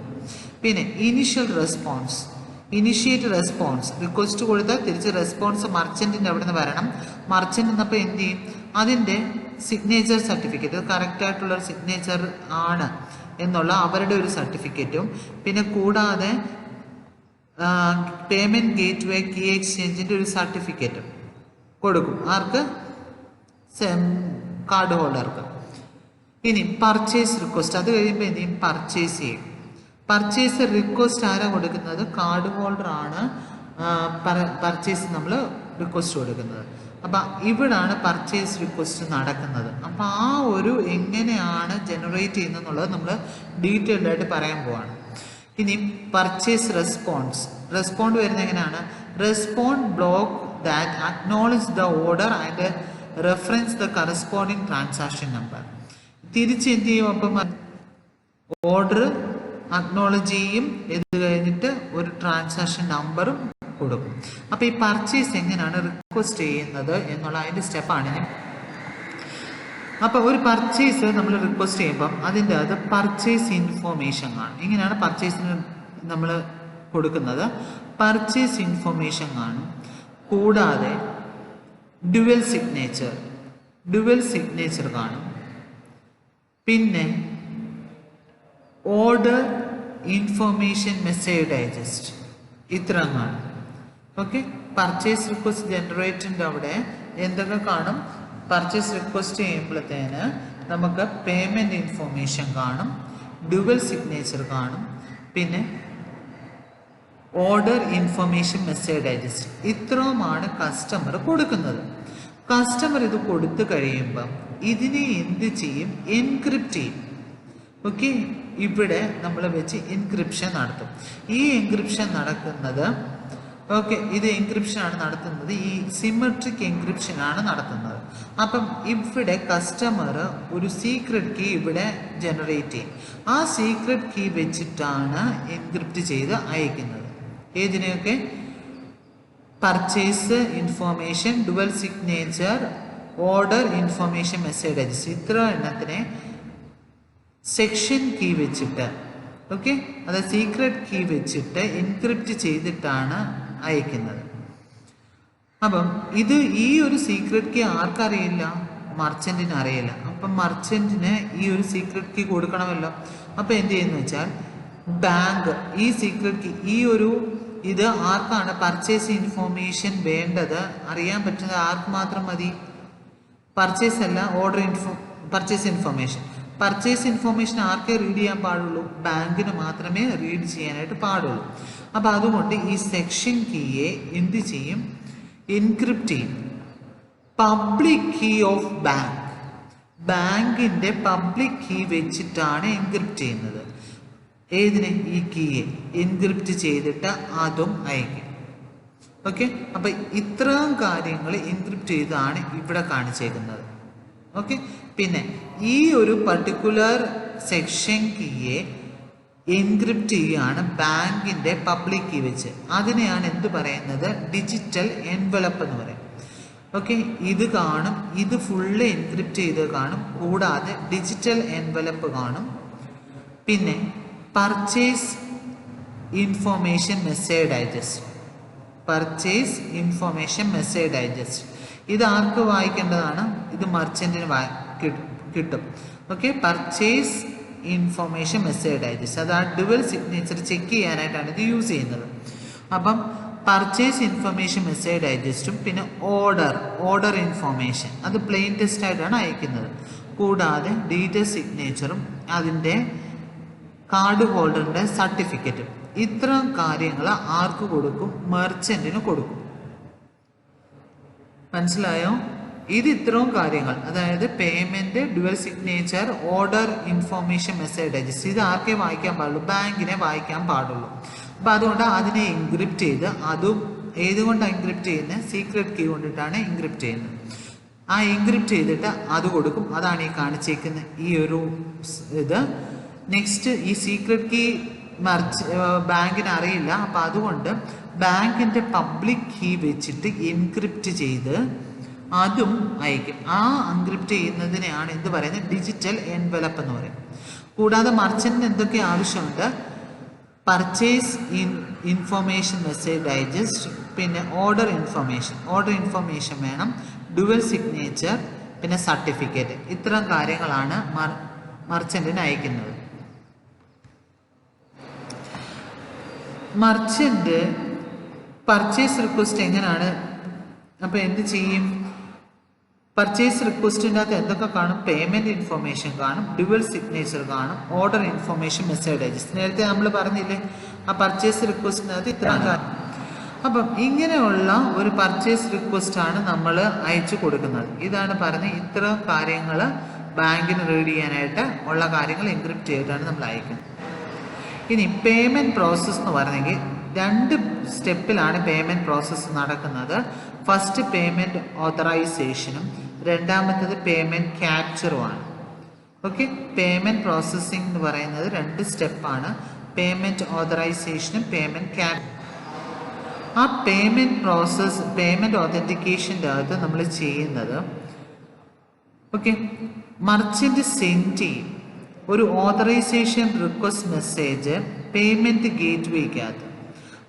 S1: പിന്നെ ഇനിഷ്യറ്റ് റെസ്പോൺസ് റിക്വസ്റ്റ് കൊടുത്താൽ തിരിച്ച് റെസ്പോൺസ് മർച്ചൻറ്റിൻ്റെ അവിടെ നിന്ന് വരണം. മർച്ചൻ്റ് എന്നപ്പോൾ എന്ത് ചെയ്യും, അതിൻ്റെ സിഗ്നേച്ചർ സർട്ടിഫിക്കറ്റ്, കറക്റ്റായിട്ടുള്ളൊരു സിഗ്നേച്ചർ ആണ് എന്നുള്ള അവരുടെ ഒരു സർട്ടിഫിക്കറ്റും, പിന്നെ കൂടാതെ പേയ്മെൻറ്റ് ഗേറ്റ്വേ കീ എക്സ്ചേഞ്ചിൻ്റെ ഒരു സർട്ടിഫിക്കറ്റും കൊടുക്കും. ആർക്ക്, കാർഡ് ഹോൾഡർക്ക്. ഇനി പർച്ചേസ് റിക്വസ്റ്റ്, അത് കഴിയുമ്പോൾ എന്ത് ചെയ്യും, പർച്ചേസ് ചെയ്യും. പർച്ചേസ് റിക്വസ്റ്റ് ആരാ കൊടുക്കുന്നത്, കാർഡ് ഹോൾഡർ ആണ് പർച്ചേസ് നമ്മൾ റിക്വസ്റ്റ് കൊടുക്കുന്നത്. അപ്പം ഇവിടാണ് പർച്ചേസ് റിക്വസ്റ്റ് നടക്കുന്നത്. അപ്പം ആ ഒരു എങ്ങനെയാണ് ജനറേറ്റ് ചെയ്യുന്നതെന്നുള്ളത് നമ്മൾ ഡീറ്റെയിൽഡ് ആയിട്ട് പറയാൻ പോവാണ്. ഇനി പർച്ചേസ് റെസ്പോണ്ട് വരുന്നത് എങ്ങനെയാണ്, respond block that acknowledge the order and reference the corresponding transaction number. തിരിച്ച് എന്ത് ചെയ്യും, അപ്പം ഓർഡർ അക്നോളജ് ചെയ്യും, ഇത് കഴിഞ്ഞിട്ട് ഒരു ട്രാൻസാക്ഷൻ നമ്പറും കൊടുക്കും. അപ്പോൾ ഈ പർച്ചേസ് എങ്ങനെയാണ് റിക്വസ്റ്റ് ചെയ്യുന്നത് എന്നുള്ള അതിൻ്റെ സ്റ്റെപ്പാണ്. അപ്പോൾ ഒരു പർച്ചേസ് നമ്മൾ റിക്വസ്റ്റ് ചെയ്യുമ്പം അതിൻ്റെ അത് പർച്ചേസ് ഇൻഫോർമേഷൻ കാണും. ഇങ്ങനെയാണ് പർച്ചേസിന് നമ്മൾ കൊടുക്കുന്നത്. പർച്ചേസ് ഇൻഫോർമേഷൻ കാണും, കൂടാതെ ഡുവൽ സിഗ്നേച്ചർ കാണും, പിന്നെ ഓർഡർ ഇൻഫോർമേഷൻ മെസ്സേജ് ഡൈജസ്റ്റ്, ഇത്രയും കാണും. ഓക്കെ, പർച്ചേസ് റിക്വസ്റ്റ് ജനറേറ്ററിൻ്റെ അവിടെ എന്തൊക്കെ കാണും, പർച്ചേസ് റിക്വസ്റ്റ് ചെയ്യുമ്പോഴത്തേന് നമുക്ക് പേയ്മെൻറ്റ് ഇൻഫോർമേഷൻ കാണും, ഡുവൽ സിഗ്നേച്ചർ കാണും, പിന്നെ ഓർഡർ ഇൻഫോർമേഷൻ മെസ്സേജ് ഡൈജസ്റ്റ്. ഇത്രയുമാണ് കസ്റ്റമർ കൊടുക്കുന്നത്. കസ്റ്റമർ ഇത് കൊടുത്തു കഴിയുമ്പം ഇതിനെ എന്ത് ചെയ്യും, എൻക്രിപ്റ്റ് ചെയ്യും. ഓക്കെ, ഇവിടെ നമ്മൾ വെച്ച് എൻക്രിപ്ഷൻ നടത്തും. ഈ എൻക്രിപ്ഷൻ നടക്കുന്നത് ഇത് എൻക്രിപ്ഷനാണ് നടത്തുന്നത്, ഈ സിമെട്രിക് എൻക്രിപ്ഷനാണ് നടത്തുന്നത്. അപ്പം ഇവിടെ കസ്റ്റമർ ഒരു സീക്രട്ട് കീ ഇവിടെ ജനറേറ്റ് ചെയ്യും. ആ സീക്രട്ട് കീ വെച്ചിട്ടാണ് എൻക്രിപ്റ്റ് ചെയ്ത് അയക്കുന്നത്. ഏതിനെയൊക്കെ, purchase information, dual signature, order information message digest, ഇത്ര എണ്ണത്തിനെ സെക്ഷൻ കീ വെച്ചിട്ട് ഓക്കെ, അത് സീക്രട്ട് കീ വെച്ചിട്ട് എൻക്രിപ്റ്റ് ചെയ്തിട്ടാണ് അയക്കുന്നത്. അപ്പം ഇത് ഈ ഒരു സീക്രട്ട് കീ ആർക്കറിയില്ല? മർച്ചൻറ്റിന് അറിയില്ല. അപ്പം മർച്ചൻറ്റിന് ഈ ഒരു സീക്രട്ട് കീ കൊടുക്കണമല്ലോ. അപ്പം എന്ത് ചെയ്യുന്നു വെച്ചാൽ ബാങ്ക് ഈ സീക്രട്ട് കീ ഇത് ആർക്കാണ് പർച്ചേസ് ഇൻഫോർമേഷൻ വേണ്ടത് അറിയാൻ പറ്റുന്നത് ആർക്ക് മാത്രം മതി? പർച്ചേസ് അല്ല, പർച്ചേസ് ഇൻഫോർമേഷൻ ആർക്കേ റീഡ് ചെയ്യാൻ പാടുള്ളൂ? ബാങ്കിന് മാത്രമേ റീഡ് ചെയ്യാനായിട്ട് പാടുള്ളൂ. അപ്പം അതുകൊണ്ട് ഈ സെക്ഷൻ കീയെ എന്ത് ചെയ്യും? എൻക്രിപ്റ്റ് ചെയ്യും. പബ്ലിക് കീ ഓഫ് ബാങ്കിന്റെ പബ്ലിക് കീ വെച്ചിട്ടാണ് എൻക്രിപ്റ്റ് ചെയ്യുന്നത്. ഏതിനെ? ഈ കീയെ എൻക്രിപ്റ്റ് ചെയ്തിട്ട് അതും അയക്കും. ഓക്കെ, അപ്പൊ ഇത്രയും കാര്യങ്ങൾ എൻക്രിപ്റ്റ് ചെയ്താണ് ഇവിടെ കാണിച്ചേക്കുന്നത്. ഓക്കെ, പിന്നെ ഈ ഒരു പർട്ടിക്കുലർ സെക്ഷൻ കീയെ എൻക്രിപ്റ്റ് ചെയ്യുകയാണ് ബാങ്കിന്റെ പബ്ലിക് കീ വെച്ച്. അതിനെയാണ് എന്ത് പറയുന്നത്? ഡിജിറ്റൽ എൻവലപ്പ് എന്ന് പറയും. ഓക്കെ, ഇത് കാണും, ഇത് ഫുള്ള് എൻക്രിപ്റ്റ് ചെയ്ത് കാണും, കൂടാതെ ഡിജിറ്റൽ എൻവലപ്പ് കാണും. പിന്നെ പർച്ചേസ് ഇൻഫോർമേഷൻ മെസ്സേജ് ഡൈജസ്റ്റ് ഇത് ആർക്ക് വായിക്കേണ്ടതാണ്? ഇത് മർച്ചന്റിന് കിട്ടും. Okay, purchase information message digest അത് ആ ഡുവൽ സിഗ്നേച്ചർ ചെക്ക് ചെയ്യാനായിട്ടാണ് ഇത് യൂസ് ചെയ്യുന്നത്. അപ്പം പർച്ചേസ് ഇൻഫർമേഷൻ മെസ്സേജ് ഡൈജസ്റ്റും പിന്നെ ഓർഡർ ഇൻഫോർമേഷൻ അത് പ്ലെയിൻ ടെക്സ്റ്റ് ആയിട്ടാണ് അയക്കുന്നത്. കൂടാതെ ഡീറ്റെയിൽ സിഗ്നേച്ചറും അതിൻ്റെ കാർഡ് ഹോൾഡറിൻ്റെ സർട്ടിഫിക്കറ്റും. ഇത്തരം കാര്യങ്ങൾ ആർക്ക് കൊടുക്കും? മർച്ചന്റിന് കൊടുക്കും. മനസ്സിലായോ? ഇത് ഇത്രയും കാര്യങ്ങൾ, അതായത് payment, dual signature, order information message digest ഇത് ആർക്കേ വായിക്കാൻ പാടുള്ളൂ? ബാങ്കിനെ വായിക്കാൻ പാടുള്ളൂ. അപ്പം അതുകൊണ്ട് അതിനെ എൻക്രിപ്റ്റ് ചെയ്ത് അതും ഏതുകൊണ്ടാണ് എൻക്രിപ്റ്റ് ചെയ്യുന്നത്? സീക്രട്ട് കീ കൊണ്ടിട്ടാണ് എൻക്രിപ്റ്റ് ചെയ്യുന്നത്. ആ എൻക്രിപ്റ്റ് ചെയ്തിട്ട് അത് കൊടുക്കും. അതാണ് ഈ കാണിച്ചേക്കുന്ന ഈ ഒരു ഇത്. നെക്സ്റ്റ്, ഈ സീക്രട്ട് കീ ബാങ്കിന് അറിയില്ല. അപ്പം അതുകൊണ്ട് ബാങ്കിൻ്റെ പബ്ലിക് കീ വെച്ചിട്ട് എൻക്രിപ്റ്റ് ചെയ്ത് അതും അയക്കും. ആ എൻക്രിപ്റ്റ് ചെയ്യുന്നതിനെയാണ് എന്ത് പറയുന്നത്? ഡിജിറ്റൽ എൻവലപ്പ് എന്ന് പറയും. കൂടാതെ മർച്ചന്റിന് എന്തൊക്കെ ആവശ്യമുണ്ട്? പർച്ചേസ് ഇൻഫോർമേഷൻ മെസ്സേജ് ഡൈജസ്റ്റ്, പിന്നെ ഓർഡർ ഇൻഫോർമേഷൻ വേണം, ഡുവൽ സിഗ്നേച്ചർ, പിന്നെ സർട്ടിഫിക്കറ്റ്. ഇത്തരം കാര്യങ്ങളാണ് മർച്ചന്റിന് അയക്കുന്നത്. മർച്ചന്റ് പർച്ചേസ് റിക്വസ്റ്റ് എങ്ങനെയാണ്? അപ്പോൾ എന്ത് ചെയ്യും? പർച്ചേസ് റിക്വസ്റ്റിൻ്റെ അകത്ത് എന്തൊക്കെ കാണും? പേയ്മെന്റ് ഇൻഫോർമേഷൻ കാണും, ഡ്യുവൽ സിഗ്നേച്ചർ കാണും, ഓർഡർ ഇൻഫോർമേഷൻ മെസ്സേജ് ഡൈജസ്റ്റ്. നേരത്തെ നമ്മൾ പറഞ്ഞില്ലേ ആ പർച്ചേസ് റിക്വസ്റ്റിനകത്ത് ഇത്ര കാര്യം. അപ്പം ഇങ്ങനെയുള്ള ഒരു പർച്ചേസ് റിക്വസ്റ്റ് ആണ് നമ്മൾ അയച്ചു കൊടുക്കുന്നത്. ഇതാണ് പറഞ്ഞത്, ഇത്തരം കാര്യങ്ങൾ ബാങ്കിന് റീഡ് ചെയ്യാനായിട്ട് ഉള്ള കാര്യങ്ങൾ എൻക്രിപ്റ്റ് ചെയ്തിട്ടാണ് നമ്മൾ അയക്കുന്നത്. ഇനി പേയ്മെന്റ് പ്രോസസ്സ് എന്ന് പറഞ്ഞെങ്കിൽ 2 സ്റ്റെപ്പിലാണ് പേയ്മെന്റ് പ്രോസസ്സ് നടക്കുന്നത്. ഫസ്റ്റ് പേയ്മെന്റ് ഓതറൈസേഷനും രണ്ടാമത്തേത് പേയ്മെന്റ് ക്യാപ്ചറുമാണ്. ഓക്കെ, പേയ്മെന്റ് പ്രോസസ്സിംഗ് എന്ന് പറയുന്നത് 2 സ്റ്റെപ്പാണ്. പേയ്മെന്റ് ഓതറൈസേഷനും പേയ്മെന്റ് ക്യാപ്ചർ. ആ പേയ്മെന്റ് ഓതന്റിക്കേഷൻ്റെ അകത്ത് നമ്മൾ ചെയ്യുന്നത്, ഓക്കെ, മർച്ചന്റ് സെൻഡ് ചെയ്യും ഒരു ഓതറൈസേഷൻ റിക്വസ്റ്റ് മെസ്സേജ് പേയ്മെന്റ് ഗേറ്റ്വേക്കകത്ത്.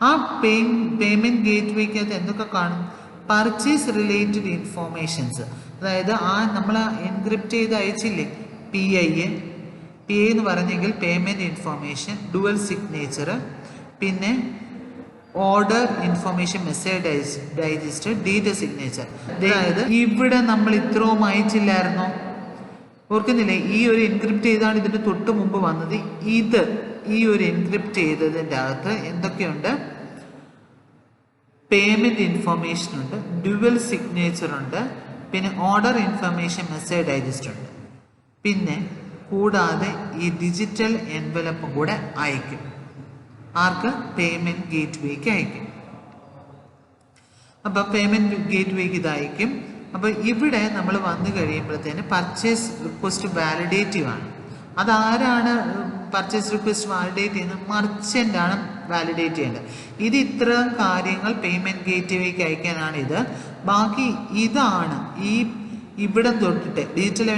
S1: ആ പേയ്മെന്റ് ഗേറ്റ്വേക്കകത്ത് എന്തൊക്കെ കാണും? പർച്ചേസ് റിലേറ്റഡ് ഇൻഫോർമേഷൻസ്, അതായത് ആ നമ്മൾ എൻക്രിപ്റ്റ് ചെയ്ത് അയച്ചില്ലേ PI എന്ന് പറഞ്ഞെങ്കിൽ പേയ്മെന്റ് ഇൻഫോർമേഷൻ, ഡുവൽ സിഗ്നേച്ചർ, പിന്നെ order information message digest, detail signature. അതായത് ഇവിടെ നമ്മൾ ഇത്രയും അയച്ചില്ലായിരുന്നോ? ഓർക്കുന്നില്ലേ? ഈ ഒരു എൻക്രിപ്റ്റ് ചെയ്താണ് ഇതിന് തൊട്ട് മുമ്പ് വന്നത്. ഈ ഒരു എൻക്രിപ്റ്റ് ചെയ്തതിൻ്റെ അകത്ത് എന്തൊക്കെയുണ്ട്? പേയ്മെന്റ് ഇൻഫോർമേഷൻ ഉണ്ട്, ഡ്യുവൽ സിഗ്നേച്ചർ ഉണ്ട്, പിന്നെ ഓർഡർ ഇൻഫർമേഷൻ മെസ്സേജ് ഡൈജസ്റ്റ് ഉണ്ട്. പിന്നെ കൂടാതെ ഈ ഡിജിറ്റൽ എൻവലപ്പും കൂടെ അയക്കും. ആർക്ക്? പേയ്മെന്റ് ഗേറ്റ്വേക്ക് അയക്കും. അപ്പം പേയ്മെന്റ് ഗേറ്റ്വേക്ക് ഇത് അയക്കും. അപ്പോൾ ഇവിടെ നമ്മൾ വന്നു കഴിയുമ്പോഴത്തേന് പർച്ചേസ് റിക്വസ്റ്റ് വാലിഡേറ്റീവ് ആണ്. അതാരാണ് പർച്ചേസ് റിക്വസ്റ്റ് വാലിഡേറ്റ് ചെയ്യുന്നത്? മർച്ചൻ്റ് ആണ് വാലിഡേറ്റ് ചെയ്യേണ്ടത്. ഇത് ഇത്തരം കാര്യങ്ങൾ പേയ്മെന്റ് ഗേറ്റ്വേക്ക് അയക്കാനാണ് ഇത്. ബാക്കി ഇതാണ് ഇവിടം തൊട്ടിട്ട് ഡിജിറ്റൽ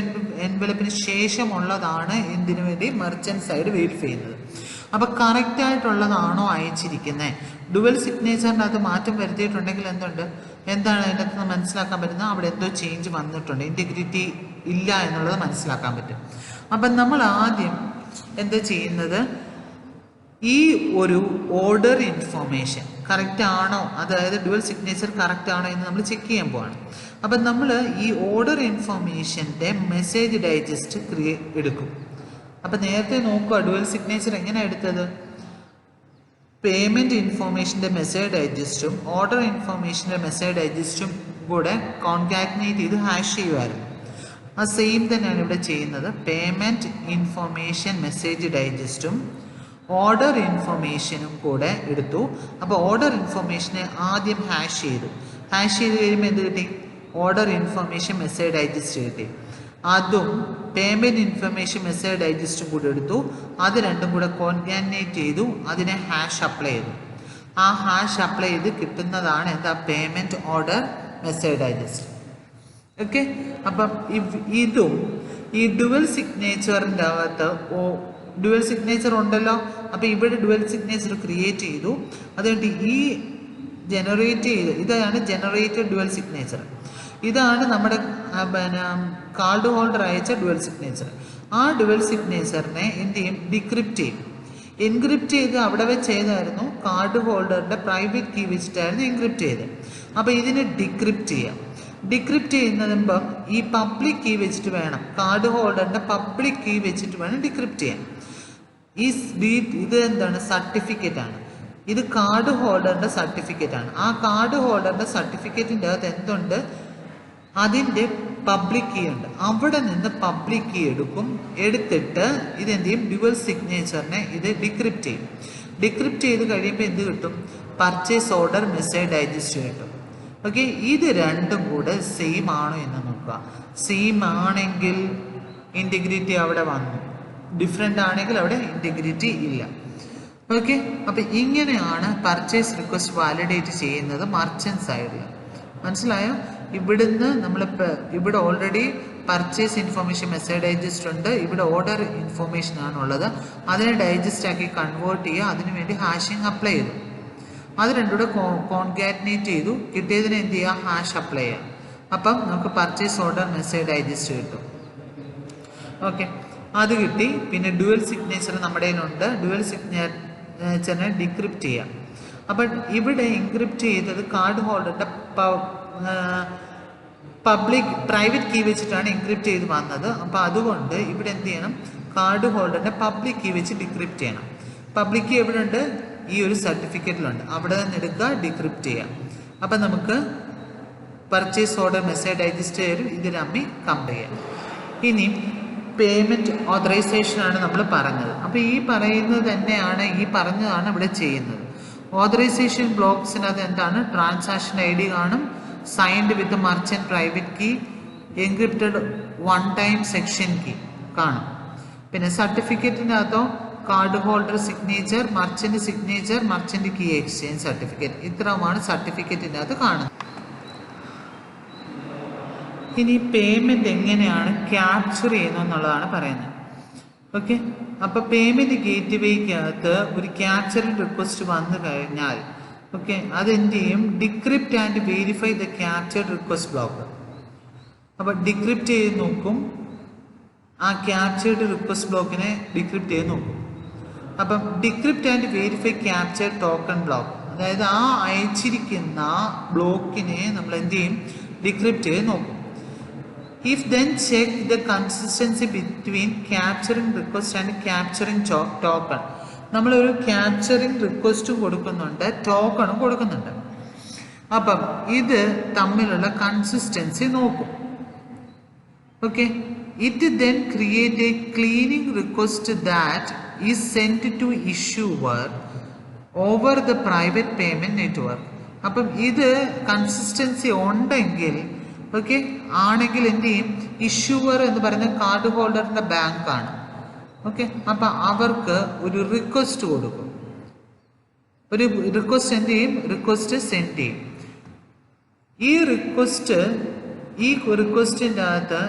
S1: എൻവലപ്പിന് ശേഷമുള്ളതാണ് എന്തിനു വേണ്ടി? മർച്ചന്റ് സൈഡ് വെരിഫൈ ചെയ്യുന്നത്. അപ്പോൾ കറക്റ്റായിട്ടുള്ളതാണോ അയച്ചിരിക്കുന്നത്? ഡുവൽ സിഗ്നേച്ചറിനകത്ത് മാറ്റം വരുത്തിയിട്ടുണ്ടെങ്കിൽ എന്താണ് അതിനകത്ത് നിന്ന് മനസ്സിലാക്കാൻ പറ്റുന്നത്? അവിടെ എന്തോ ചേഞ്ച് വന്നിട്ടുണ്ട്, ഇൻറ്റഗ്രിറ്റി ഇല്ല എന്നുള്ളത് മനസ്സിലാക്കാൻ പറ്റും. അപ്പം നമ്മൾ ആദ്യം എന്താ ചെയ്യുന്നത്, ഈ ഒരു ഓർഡർ ഇൻഫോർമേഷൻ കറക്റ്റ് ആണോ, അതായത് ഡുവൽ സിഗ്നേച്ചർ കറക്റ്റ് ആണോ എന്ന് നമ്മൾ ചെക്ക് ചെയ്യാൻ പോവാണ്. അപ്പം നമ്മൾ ഈ ഓർഡർ ഇൻഫോർമേഷൻ്റെ മെസ്സേജ് ഡൈജസ്റ്റ് എടുക്കും. അപ്പം നേരത്തെ നോക്കുക, ഡുവൽ സിഗ്നേച്ചർ എങ്ങനെയാണ് എടുത്തത്? പേയ്മെൻറ്റ് ഇൻഫോർമേഷൻ്റെ മെസ്സേജ് ഡൈജസ്റ്റും ഓർഡർ ഇൻഫോർമേഷൻ്റെ മെസ്സേജ് ഡൈജസ്റ്റും കൂടെ കോൺകാറ്റിനേറ്റ് ചെയ്ത് ഹാഷ് ചെയ്യുമായിരുന്നു. ആ സെയിം തന്നെയാണ് ഇവിടെ ചെയ്യുന്നത്. പേയ്മെൻറ്റ് ഇൻഫോർമേഷൻ മെസ്സേജ് ഡൈജസ്റ്റും ഓർഡർ ഇൻഫോർമേഷനും കൂടെ എടുത്തു. അപ്പോൾ ഓർഡർ ഇൻഫോർമേഷനെ ആദ്യം ഹാഷ് ചെയ്തു. ഹാഷ് ചെയ്ത് കഴിയുമ്പോൾ എന്ത് കിട്ടി? ഓർഡർ ഇൻഫോർമേഷൻ മെസ്സേജ് ഡൈജസ്റ്റ് കിട്ടി. അതും പേയ്മെൻറ്റ് ഇൻഫർമേഷൻ മെസ്സേജ് ഡൈജസ്റ്റും കൂടെ എടുത്തു. അത് രണ്ടും കൂടെ കോൺകാറ്റിനേറ്റ് ചെയ്തു. അതിനെ ഹാഷ് അപ്ലൈ ചെയ്തു. ആ ഹാഷ് അപ്ലൈ ചെയ്ത് കിട്ടുന്നതാണ് എന്താ? Payment order message digest. Okay. അപ്പം ഇതും ഈ ഡുവൽ സിഗ്നേച്ചറിൻ്റെ അകത്ത് ഡുവൽ സിഗ്നേച്ചർ ഉണ്ടല്ലോ. അപ്പോൾ ഇവിടെ ഡുവൽ സിഗ്നേച്ചർ ക്രിയേറ്റ് ചെയ്തു. അതുകൊണ്ട് ഈ ജനറേറ്റ് ചെയ്ത് ഇതാണ് ജനറേറ്റഡ് ഡുവൽ സിഗ്നേച്ചർ. ഇതാണ് നമ്മുടെ കാർഡ് ഹോൾഡർ അയച്ച ഡുവൽ സിഗ്നേച്ചർ. ആ ഡുവൽ സിഗ്നേച്ചറിനെ എന്ത് ചെയ്യും? ഡിക്രിപ്റ്റ് ചെയ്യും. എൻക്രിപ്റ്റ് ചെയ്ത് അവിടെ വെച്ച് ചെയ്തായിരുന്നു, കാർഡ് ഹോൾഡറിൻ്റെ പ്രൈവറ്റ് കീ വെച്ചിട്ടായിരുന്നു എൻക്രിപ്റ്റ് ചെയ്ത്. അപ്പോൾ ഇതിനെ ഡിക്രിപ്റ്റ് ചെയ്യാം. ഡിക്രിപ്റ്റ് ചെയ്യുന്നതുമ്പം ഈ പബ്ലിക് കീ വെച്ചിട്ട് വേണം, കാർഡ് ഹോൾഡറിൻ്റെ പബ്ലിക് കീ വെച്ചിട്ട് വേണം ഡിക്രിപ്റ്റ് ചെയ്യാൻ. ഇത് എന്താണ്? സർട്ടിഫിക്കറ്റ് ആണ്. ഇത് കാർഡ് ഹോൾഡറിൻ്റെ സർട്ടിഫിക്കറ്റ് ആണ്. ആ കാർഡ് ഹോൾഡറിൻ്റെ സർട്ടിഫിക്കറ്റിൻ്റെ അകത്ത് എന്തുണ്ട്? അതിൻ്റെ പബ്ലിക് കീ ഉണ്ട്. അവിടെ നിന്ന് പബ്ലിക് കീ എടുത്തിട്ട് ഇതെന്ത് ചെയ്യും? ഡ്യുവൽ സിഗ്നേച്ചറിനെ ഇത് ഡിക്രിപ്റ്റ് ചെയ്യും. ഡിക്രിപ്റ്റ് ചെയ്ത് കഴിയുമ്പോൾ എന്ത് കിട്ടും? പർച്ചേസ് ഓർഡർ മെസ്സേജ് ഡൈജസ്റ്റ് കിട്ടും. ഓക്കെ. ഇത് രണ്ടും കൂടെ സെയിം ആണോ എന്ന് നോക്കുക. സെയിം ആണെങ്കിൽ ഇൻറ്റഗ്രിറ്റി അവിടെ വന്നു, ഡിഫറെൻ്റ് ആണെങ്കിൽ അവിടെ ഇൻറ്റഗ്രിറ്റി ഇല്ല. ഓക്കെ. അപ്പം ഇങ്ങനെയാണ് പർച്ചേസ് റിക്വസ്റ്റ് വാലിഡേറ്റ് ചെയ്യുന്നത് മർച്ചൻ്റ് സൈഡിൽ. മനസ്സിലായോ? ഇവിടുന്ന് ഇവിടെ already purchase information message digest ഉണ്ട്. ഇവിടെ ഓർഡർ ഇൻഫോർമേഷൻ ആണുള്ളത്. അതിനെ ഡൈജസ്റ്റ് ആക്കി കൺവേർട്ട് ചെയ്യുക. അതിനുവേണ്ടി ഹാഷിങ് അപ്ലൈ ചെയ്തു. അത് രണ്ടും കൂടെ കോൺകാറ്റിനേറ്റ് ചെയ്തു. കിട്ടിയതിനെ എന്ത് ചെയ്യുക? ഹാഷ് അപ്ലൈ ചെയ്യുക. അപ്പം നമുക്ക് പർച്ചേസ് ഓർഡർ മെസ്സേജ് ഡൈജസ്റ്റ് കിട്ടും. ഓക്കെ. അത് കിട്ടി. പിന്നെ ഡ്യുവൽ സിഗ്നേച്ചർ നമ്മുടെ കയ്യിലുണ്ട്. ഡ്യുവൽ സിഗ്നേച്ചറിനെ ഡിക്രിപ്റ്റ് ചെയ്യാം. അപ്പം ഇവിടെ എൻക്രിപ്റ്റ് ചെയ്തത് കാർഡ് ഹോൾഡറിൻ്റെ പ്രൈവറ്റ് കീ വെച്ചിട്ടാണ് എൻക്രിപ്റ്റ് ചെയ്ത് വന്നത്. അപ്പോൾ അതുകൊണ്ട് ഇവിടെ എന്ത് ചെയ്യണം? കാർഡ് ഹോൾഡറിൻ്റെ പബ്ലിക് കീ വെച്ച് ഡിക്രിപ്റ്റ് ചെയ്യണം. പബ്ലിക് കീ എവിടെ ഉണ്ട്? ഈ ഒരു സർട്ടിഫിക്കറ്റിലുണ്ട്. അവിടെ നിന്ന് എടുക്കുക, ഡിക്രിപ്റ്റ് ചെയ്യാം. അപ്പം നമുക്ക് പർച്ചേസ് ഓർഡർ മെസ്സേജ് ഡൈജസ്റ്റ് വരും. ഇത് തമ്മിൽ കമ്പയർ ചെയ്യാം. ഇനി പേയ്മെൻറ്റ് ഓതറൈസേഷനാണ് നമ്മൾ പറഞ്ഞത്. അപ്പോൾ ഈ പറയുന്നത് തന്നെയാണ്, ഈ പറഞ്ഞതാണ് ഇവിടെ ചെയ്യുന്നത്. ഓതറൈസേഷൻ ബ്ലോക്സിനകത്ത് എന്താണ്? ട്രാൻസാക്ഷൻ ഐ ഡി കാണും, signed with merchant private key, encrypted one time section key കാണും. പിന്നെ സർട്ടിഫിക്കറ്റിനകത്തോ card holder signature, merchant signature, merchant key exchange certificate, ഇത്രയുമാണ് സർട്ടിഫിക്കറ്റിനകത്ത് കാണുന്നത്. ഇനി പേയ്മെൻറ്റ് എങ്ങനെയാണ് ക്യാപ്ചർ ചെയ്യുന്നത് എന്നുള്ളതാണ് പറയുന്നത്. ഓക്കെ. അപ്പോൾ പേയ്മെൻറ്റ് ഗേറ്റ് വേക്കകത്ത് ഒരു ക്യാപ്ചറിംഗ് റിക്വസ്റ്റ് വന്നു കഴിഞ്ഞാൽ ഓക്കെ, അതെന്ത് ചെയ്യും? Decrypt and verify the captured request block. അപ്പോൾ ഡിക്രിപ്റ്റ് ചെയ്ത് നോക്കും, ആ ക്യാപ്ചർഡ് റിക്വസ്റ്റ് ബ്ലോക്കിനെ ഡിക്രിപ്റ്റ് ചെയ്ത് നോക്കും. അപ്പം decrypt and verify captured token block, അതായത് ആ അയച്ചിരിക്കുന്ന ബ്ലോക്കിനെ നമ്മൾ എന്ത് ചെയ്യും? ഡിക്രിപ്റ്റ് ചെയ്ത് നോക്കും. If then check the consistency between capturing request and capturing token. നമ്മളൊരു ക്യാപ്ചറിങ് റിക്വസ്റ്റും കൊടുക്കുന്നുണ്ട്, ടോക്കണും കൊടുക്കുന്നുണ്ട്. അപ്പം ഇത് തമ്മിലുള്ള കൺസിസ്റ്റൻസി നോക്കും. Okay. It then create a cleaning request that is send to issuer over the private payment network. അപ്പം ഇത് കൺസിസ്റ്റൻസി ഉണ്ടെങ്കിൽ ഓക്കെ ആണെങ്കിൽ എന്ത് ചെയ്യും? ഇഷ്യൂവർ എന്ന് പറയുന്ന കാർഡ് ഹോൾഡറിൻ്റെ ബാങ്കാണ്. ഓക്കെ. അപ്പം അവർക്ക് ഒരു റിക്വസ്റ്റ് കൊടുക്കും. ഒരു റിക്വസ്റ്റ് എന്ത് ചെയ്യും? റിക്വസ്റ്റ് സെൻഡ് ചെയ്യും. ഈ റിക്വസ്റ്റിൻ്റെ അകത്ത്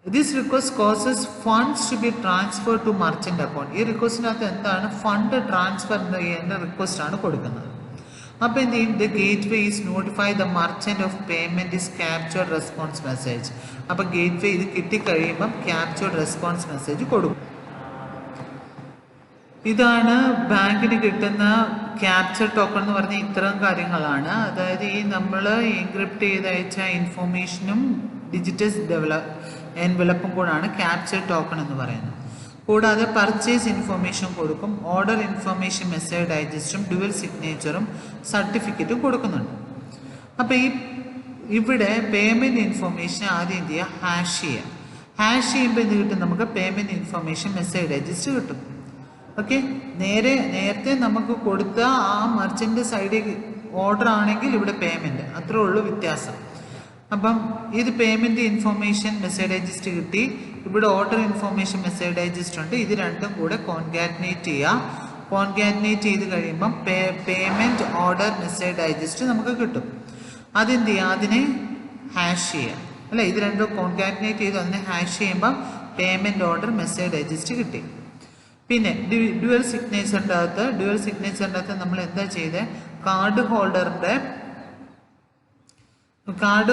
S1: This request causes funds to be transferred to merchant account. ഈ റിക്വസ്റ്റിനകത്ത് എന്താണ് ഫണ്ട് ട്രാൻസ്ഫർ ചെയ്യേണ്ട റിക്വസ്റ്റ് ആണ് കൊടുക്കുന്നത്. അപ്പോൾ എന്ത് ചെയ്യും? The gate way is notify the merchant of payment is captured response message. അപ്പോൾ ഗേറ്റ് വേ ഇത് കിട്ടിക്കഴിയുമ്പം ക്യാപ്ചർഡ് റെസ്പോൺസ് മെസ്സേജ് കൊടുക്കും. ഇതാണ് ബാങ്കിന് കിട്ടുന്ന ക്യാപ്ചർ ടോക്കൺ എന്ന് പറഞ്ഞ ഇത്തരം കാര്യങ്ങളാണ്. അതായത് ഈ നമ്മൾ എൻക്രിപ്റ്റ് ചെയ്ത് അയച്ച ഇൻഫോർമേഷനും ഡിജിറ്റൽ എൻവലപ്പും കൂടാണ് ക്യാപ്ചർ ടോക്കൺ എന്ന് പറയുന്നത്. കൂടാതെ പർച്ചേസ് ഇൻഫോർമേഷൻ കൊടുക്കും, ഓർഡർ ഇൻഫോർമേഷൻ മെസ്സേജ് ഡൈജസ്റ്റും ഡ്യുവൽ സിഗ്നേച്ചറും സർട്ടിഫിക്കറ്റും കൊടുക്കുന്നുണ്ട്. അപ്പോൾ ഇവിടെ പേയ്മെൻറ്റ് ഇൻഫോർമേഷൻ ആദ്യം എന്ത് ചെയ്യുക? ഹാഷ് ചെയ്യുക. ഹാഷ് ചെയ്യുമ്പോൾ എന്ത് കിട്ടും? നമുക്ക് പേയ്മെൻറ്റ് ഇൻഫോർമേഷൻ മെസ്സേജ് ഡൈജസ്റ്റ് കിട്ടും. ഓക്കെ, നേരത്തെ നമുക്ക് കൊടുത്ത ആ മർച്ചൻ്റ് സൈഡിൽ ഓർഡർ ആണെങ്കിൽ ഇവിടെ പേയ്മെൻറ്റ്, അത്രേ ഉള്ളൂ വ്യത്യാസം. അപ്പം ഇത് പേയ്മെൻറ്റ് ഇൻഫോർമേഷൻ മെസ്സേജ് ഡൈജസ്റ്റ് കിട്ടി, ഇവിടെ ഓർഡർ ഇൻഫോർമേഷൻ മെസ്സേജ് ഡൈജസ്റ്റ് ഉണ്ട്. ഇത് രണ്ടും കൂടെ കോൺകാറ്റിനേറ്റ് ചെയ്യുക. കോൺകാറ്റിനേറ്റ് ചെയ്ത് കഴിയുമ്പം പേയ്മെൻറ്റ് ഓർഡർ മെസ്സേജ് ഡൈജസ്റ്റ് നമുക്ക് കിട്ടും. അതെന്ത് ചെയ്യുക? അതിനെ ഹാഷ് ചെയ്യുക, അല്ലേ? ഇത് രണ്ടും കോൺകാറ്റിനേറ്റ് ചെയ്ത് അതിനെ ഹാഷ് ചെയ്യുമ്പം പേയ്മെൻറ്റ് ഓർഡർ മെസ്സേജ് ഡൈജസ്റ്റ് കിട്ടി. പിന്നെ ഡ്യുവൽ സിഗ്നേച്ചറിൻ്റെ അകത്ത് നമ്മൾ എന്താ ചെയ്തത്? കാർഡ്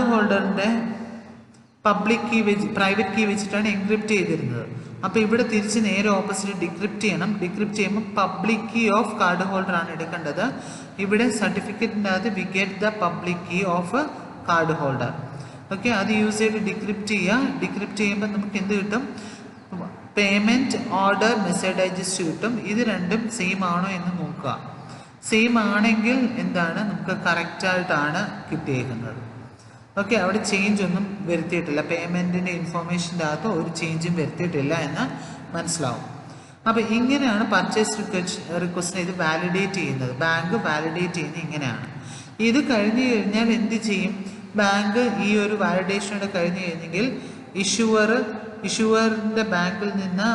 S1: ഹോൾഡറിൻ്റെ പബ്ലിക് കീ പ്രൈവറ്റ് കീ വെച്ചിട്ടാണ് എൻക്രിപ്റ്റ് ചെയ്തിരുന്നത്. അപ്പോൾ ഇവിടെ തിരിച്ച് നേരെ ഓപ്പോസിറ്റ് ഡിക്രിപ്റ്റ് ചെയ്യണം. ഡിക്രിപ്റ്റ് ചെയ്യുമ്പോൾ public key of card holder ആണ് എടുക്കേണ്ടത്. ഇവിടെ സർട്ടിഫിക്കറ്റിൻ്റെ അകത്ത് we get the public key of card holder. Okay, അത് യൂസ് ചെയ്ത് ഡിക്രിപ്റ്റ് ചെയ്യുക. ഡിക്രിപ്റ്റ് ചെയ്യുമ്പോൾ നമുക്ക് എന്ത് കിട്ടും? പേയ്മെൻറ്റ് ഓർഡർ മെസ്സേജ് ഡൈജസ്റ്റ് കിട്ടും. ഇത് രണ്ടും സെയിം ആണോ എന്ന് നോക്കുക. സെയിം ആണെങ്കിൽ എന്താണ്? നമുക്ക് കറക്റ്റായിട്ടാണ് കിട്ടിയേക്കുന്നത്. ഓക്കെ, അവിടെ ചേഞ്ച് ഒന്നും വരുത്തിയിട്ടില്ല, പേയ്മെൻറ്റിൻ്റെ ഇൻഫോർമേഷൻ്റെ അകത്ത് ഒരു ചേഞ്ചും വരുത്തിയിട്ടില്ല എന്ന് മനസ്സിലാവും. അപ്പോൾ ഇങ്ങനെയാണ് പർച്ചേസ് റിക്വസ്റ്റിനെ ഇത് വാലിഡേറ്റ് ചെയ്യുന്നത്. ബാങ്ക് വാലിഡേറ്റ് ചെയ്യുന്നത് ഇങ്ങനെയാണ്. ഇത് കഴിഞ്ഞ് കഴിഞ്ഞാൽ എന്ത് ചെയ്യും? ബാങ്ക് ഈ ഒരു വാലിഡേഷനോടെ കഴിഞ്ഞ് കഴിഞ്ഞെങ്കിൽ ഇഷ്യൂവറിൻ്റെ ബാങ്കിൽ നിന്ന്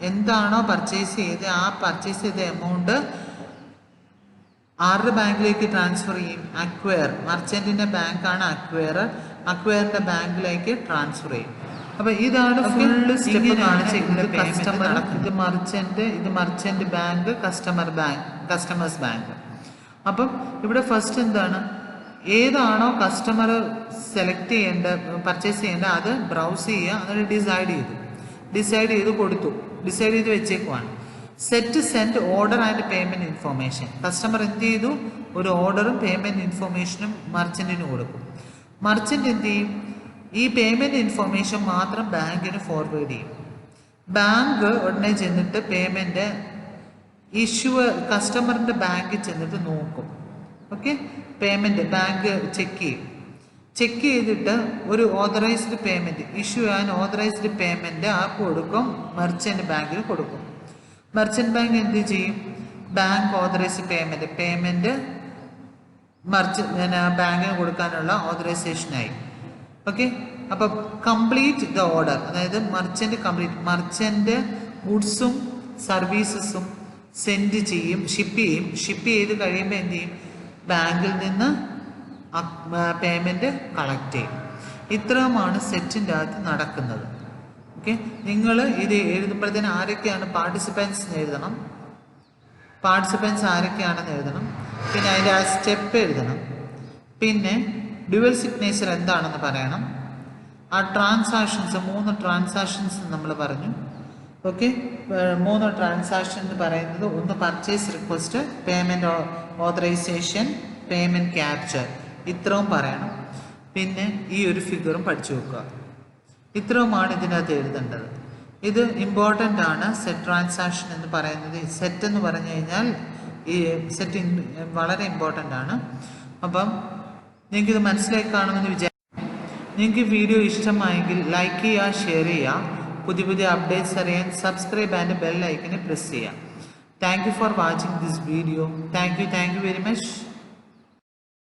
S1: എന്താണോ പർച്ചേസ് ചെയ്ത് ആ പർച്ചേസ് ചെയ്ത എമൗണ്ട് ആരുടെ ബാങ്കിലേക്ക് ട്രാൻസ്ഫർ ചെയ്യും? അക്വയർ, മർച്ചൻറ്റിൻ്റെ ബാങ്കാണ് അക്വയറിൻ്റെ ബാങ്കിലേക്ക് ട്രാൻസ്ഫർ ചെയ്യും. അപ്പോൾ ഇതാണ് ഫുള്ള് സ്റ്റെപ്പ് കാണിച്ചിരിക്കുന്നത്. കസ്റ്റമർ, ഇത് മർച്ചൻറ്റ് ബാങ്ക്, കസ്റ്റമേഴ്സ് ബാങ്ക്. അപ്പം ഇവിടെ ഫസ്റ്റ് എന്താണ്? ഏതാണോ കസ്റ്റമർ സെലക്ട് ചെയ്യേണ്ട പർച്ചേസ് ചെയ്യേണ്ട അത് ബ്രൗസ് ചെയ്യുക. എന്നിട്ട് ഡിസൈഡ് ചെയ്ത് കൊടുത്തു, ഡിസൈഡ് ചെയ്ത് വെച്ചേക്കുവാണ്. Set send order and payment information. Customer എന്ത് ചെയ്തു? ഒരു ഓർഡറും പേയ്മെൻറ്റ് ഇൻഫോർമേഷനും മർച്ചൻറ്റിന് കൊടുക്കും. മർച്ചൻറ്റ് എന്ത് ചെയ്യും? ഈ പേയ്മെൻറ്റ് ഇൻഫോർമേഷൻ മാത്രം ബാങ്കിന് ഫോർവേഡ് ചെയ്യും. ബാങ്ക് ഉടനെ ചെന്നിട്ട് പേയ്മെൻറ്റ് കസ്റ്റമറിൻ്റെ ബാങ്കിൽ ചെന്നിട്ട് നോക്കും. ഓക്കെ, പേയ്മെൻറ്റ് ബാങ്ക് ചെക്ക് ചെയ്തിട്ട് ഒരു authorised payment issue and authorised payment ആ കൊടുക്കും, മർച്ചൻറ്റ് ബാങ്കിന് കൊടുക്കും. മർച്ചൻറ്റ് ബാങ്ക് എന്ത് ചെയ്യും? ബാങ്ക് ഓതറൈസ്ഡ് പേയ്മെൻറ്റ് ബാങ്കിന് കൊടുക്കാനുള്ള ഓതറൈസേഷനായി. ഓക്കെ, അപ്പോൾ കംപ്ലീറ്റ് ദ ഓർഡർ, അതായത് മർച്ചൻറ്റ് ഗുഡ്സും സർവീസസും സെൻഡ് ചെയ്യും, ഷിപ്പ് ചെയ്ത് കഴിയുമ്പോൾ എന്ത് ചെയ്യും? ബാങ്കിൽ നിന്ന് പേയ്മെൻറ്റ് കളക്ട് ചെയ്യും. ഇത്രയുമാണ് സെറ്റിൻ്റെ അകത്ത് നടക്കുന്നത്. ഓക്കെ, നിങ്ങൾ ഇത് എഴുതുമ്പോഴത്തേന് ആരൊക്കെയാണ് പാർട്ടിസിപ്പൻസ് എഴുതണം, ആരൊക്കെയാണെന്ന് എഴുതണം. പിന്നെ അതിൻ്റെ ആ സ്റ്റെപ്പ് എഴുതണം. പിന്നെ ഡ്യുവൽ സിഗ്നേച്ചർ എന്താണെന്ന് പറയണം. ആ ട്രാൻസാക്ഷൻസ് 3 ട്രാൻസാക്ഷൻസ് നമ്മൾ പറഞ്ഞു. ഓക്കെ, 3 ട്രാൻസാക്ഷൻ എന്ന് പറയുന്നത് ഒന്ന് purchase request, payment authorization, payment capture, ഇത്രയും പറയണം. പിന്നെ ഈ ഒരു ഫിഗറും പഠിച്ചു വെക്കുക. ഇത്രയുമാണ് ഇതിനകത്ത് എഴുതേണ്ടത്. ഇത് ഇമ്പോർട്ടൻ്റ് ആണ്. സെറ്റ് ട്രാൻസാക്ഷൻ എന്ന് പറയുന്നത്, സെറ്റ് എന്ന് പറഞ്ഞു കഴിഞ്ഞാൽ ഈ സെറ്റ് വളരെ ഇമ്പോർട്ടൻ്റ് ആണ്. അപ്പം നിങ്ങൾക്കിത് മനസ്സിലായി കാണുമെന്ന് വിചാരിക്കും. നിങ്ങൾക്ക് വീഡിയോ ഇഷ്ടമായെങ്കിൽ ലൈക്ക് ചെയ്യുക, ഷെയർ ചെയ്യുക. പുതിയ അപ്ഡേറ്റ്സ് അറിയാൻ സബ്സ്ക്രൈബ് ആൻഡ് ബെൽ ഐക്കനെ പ്രസ് ചെയ്യുക. Thank you for watching this video. Thank you very much.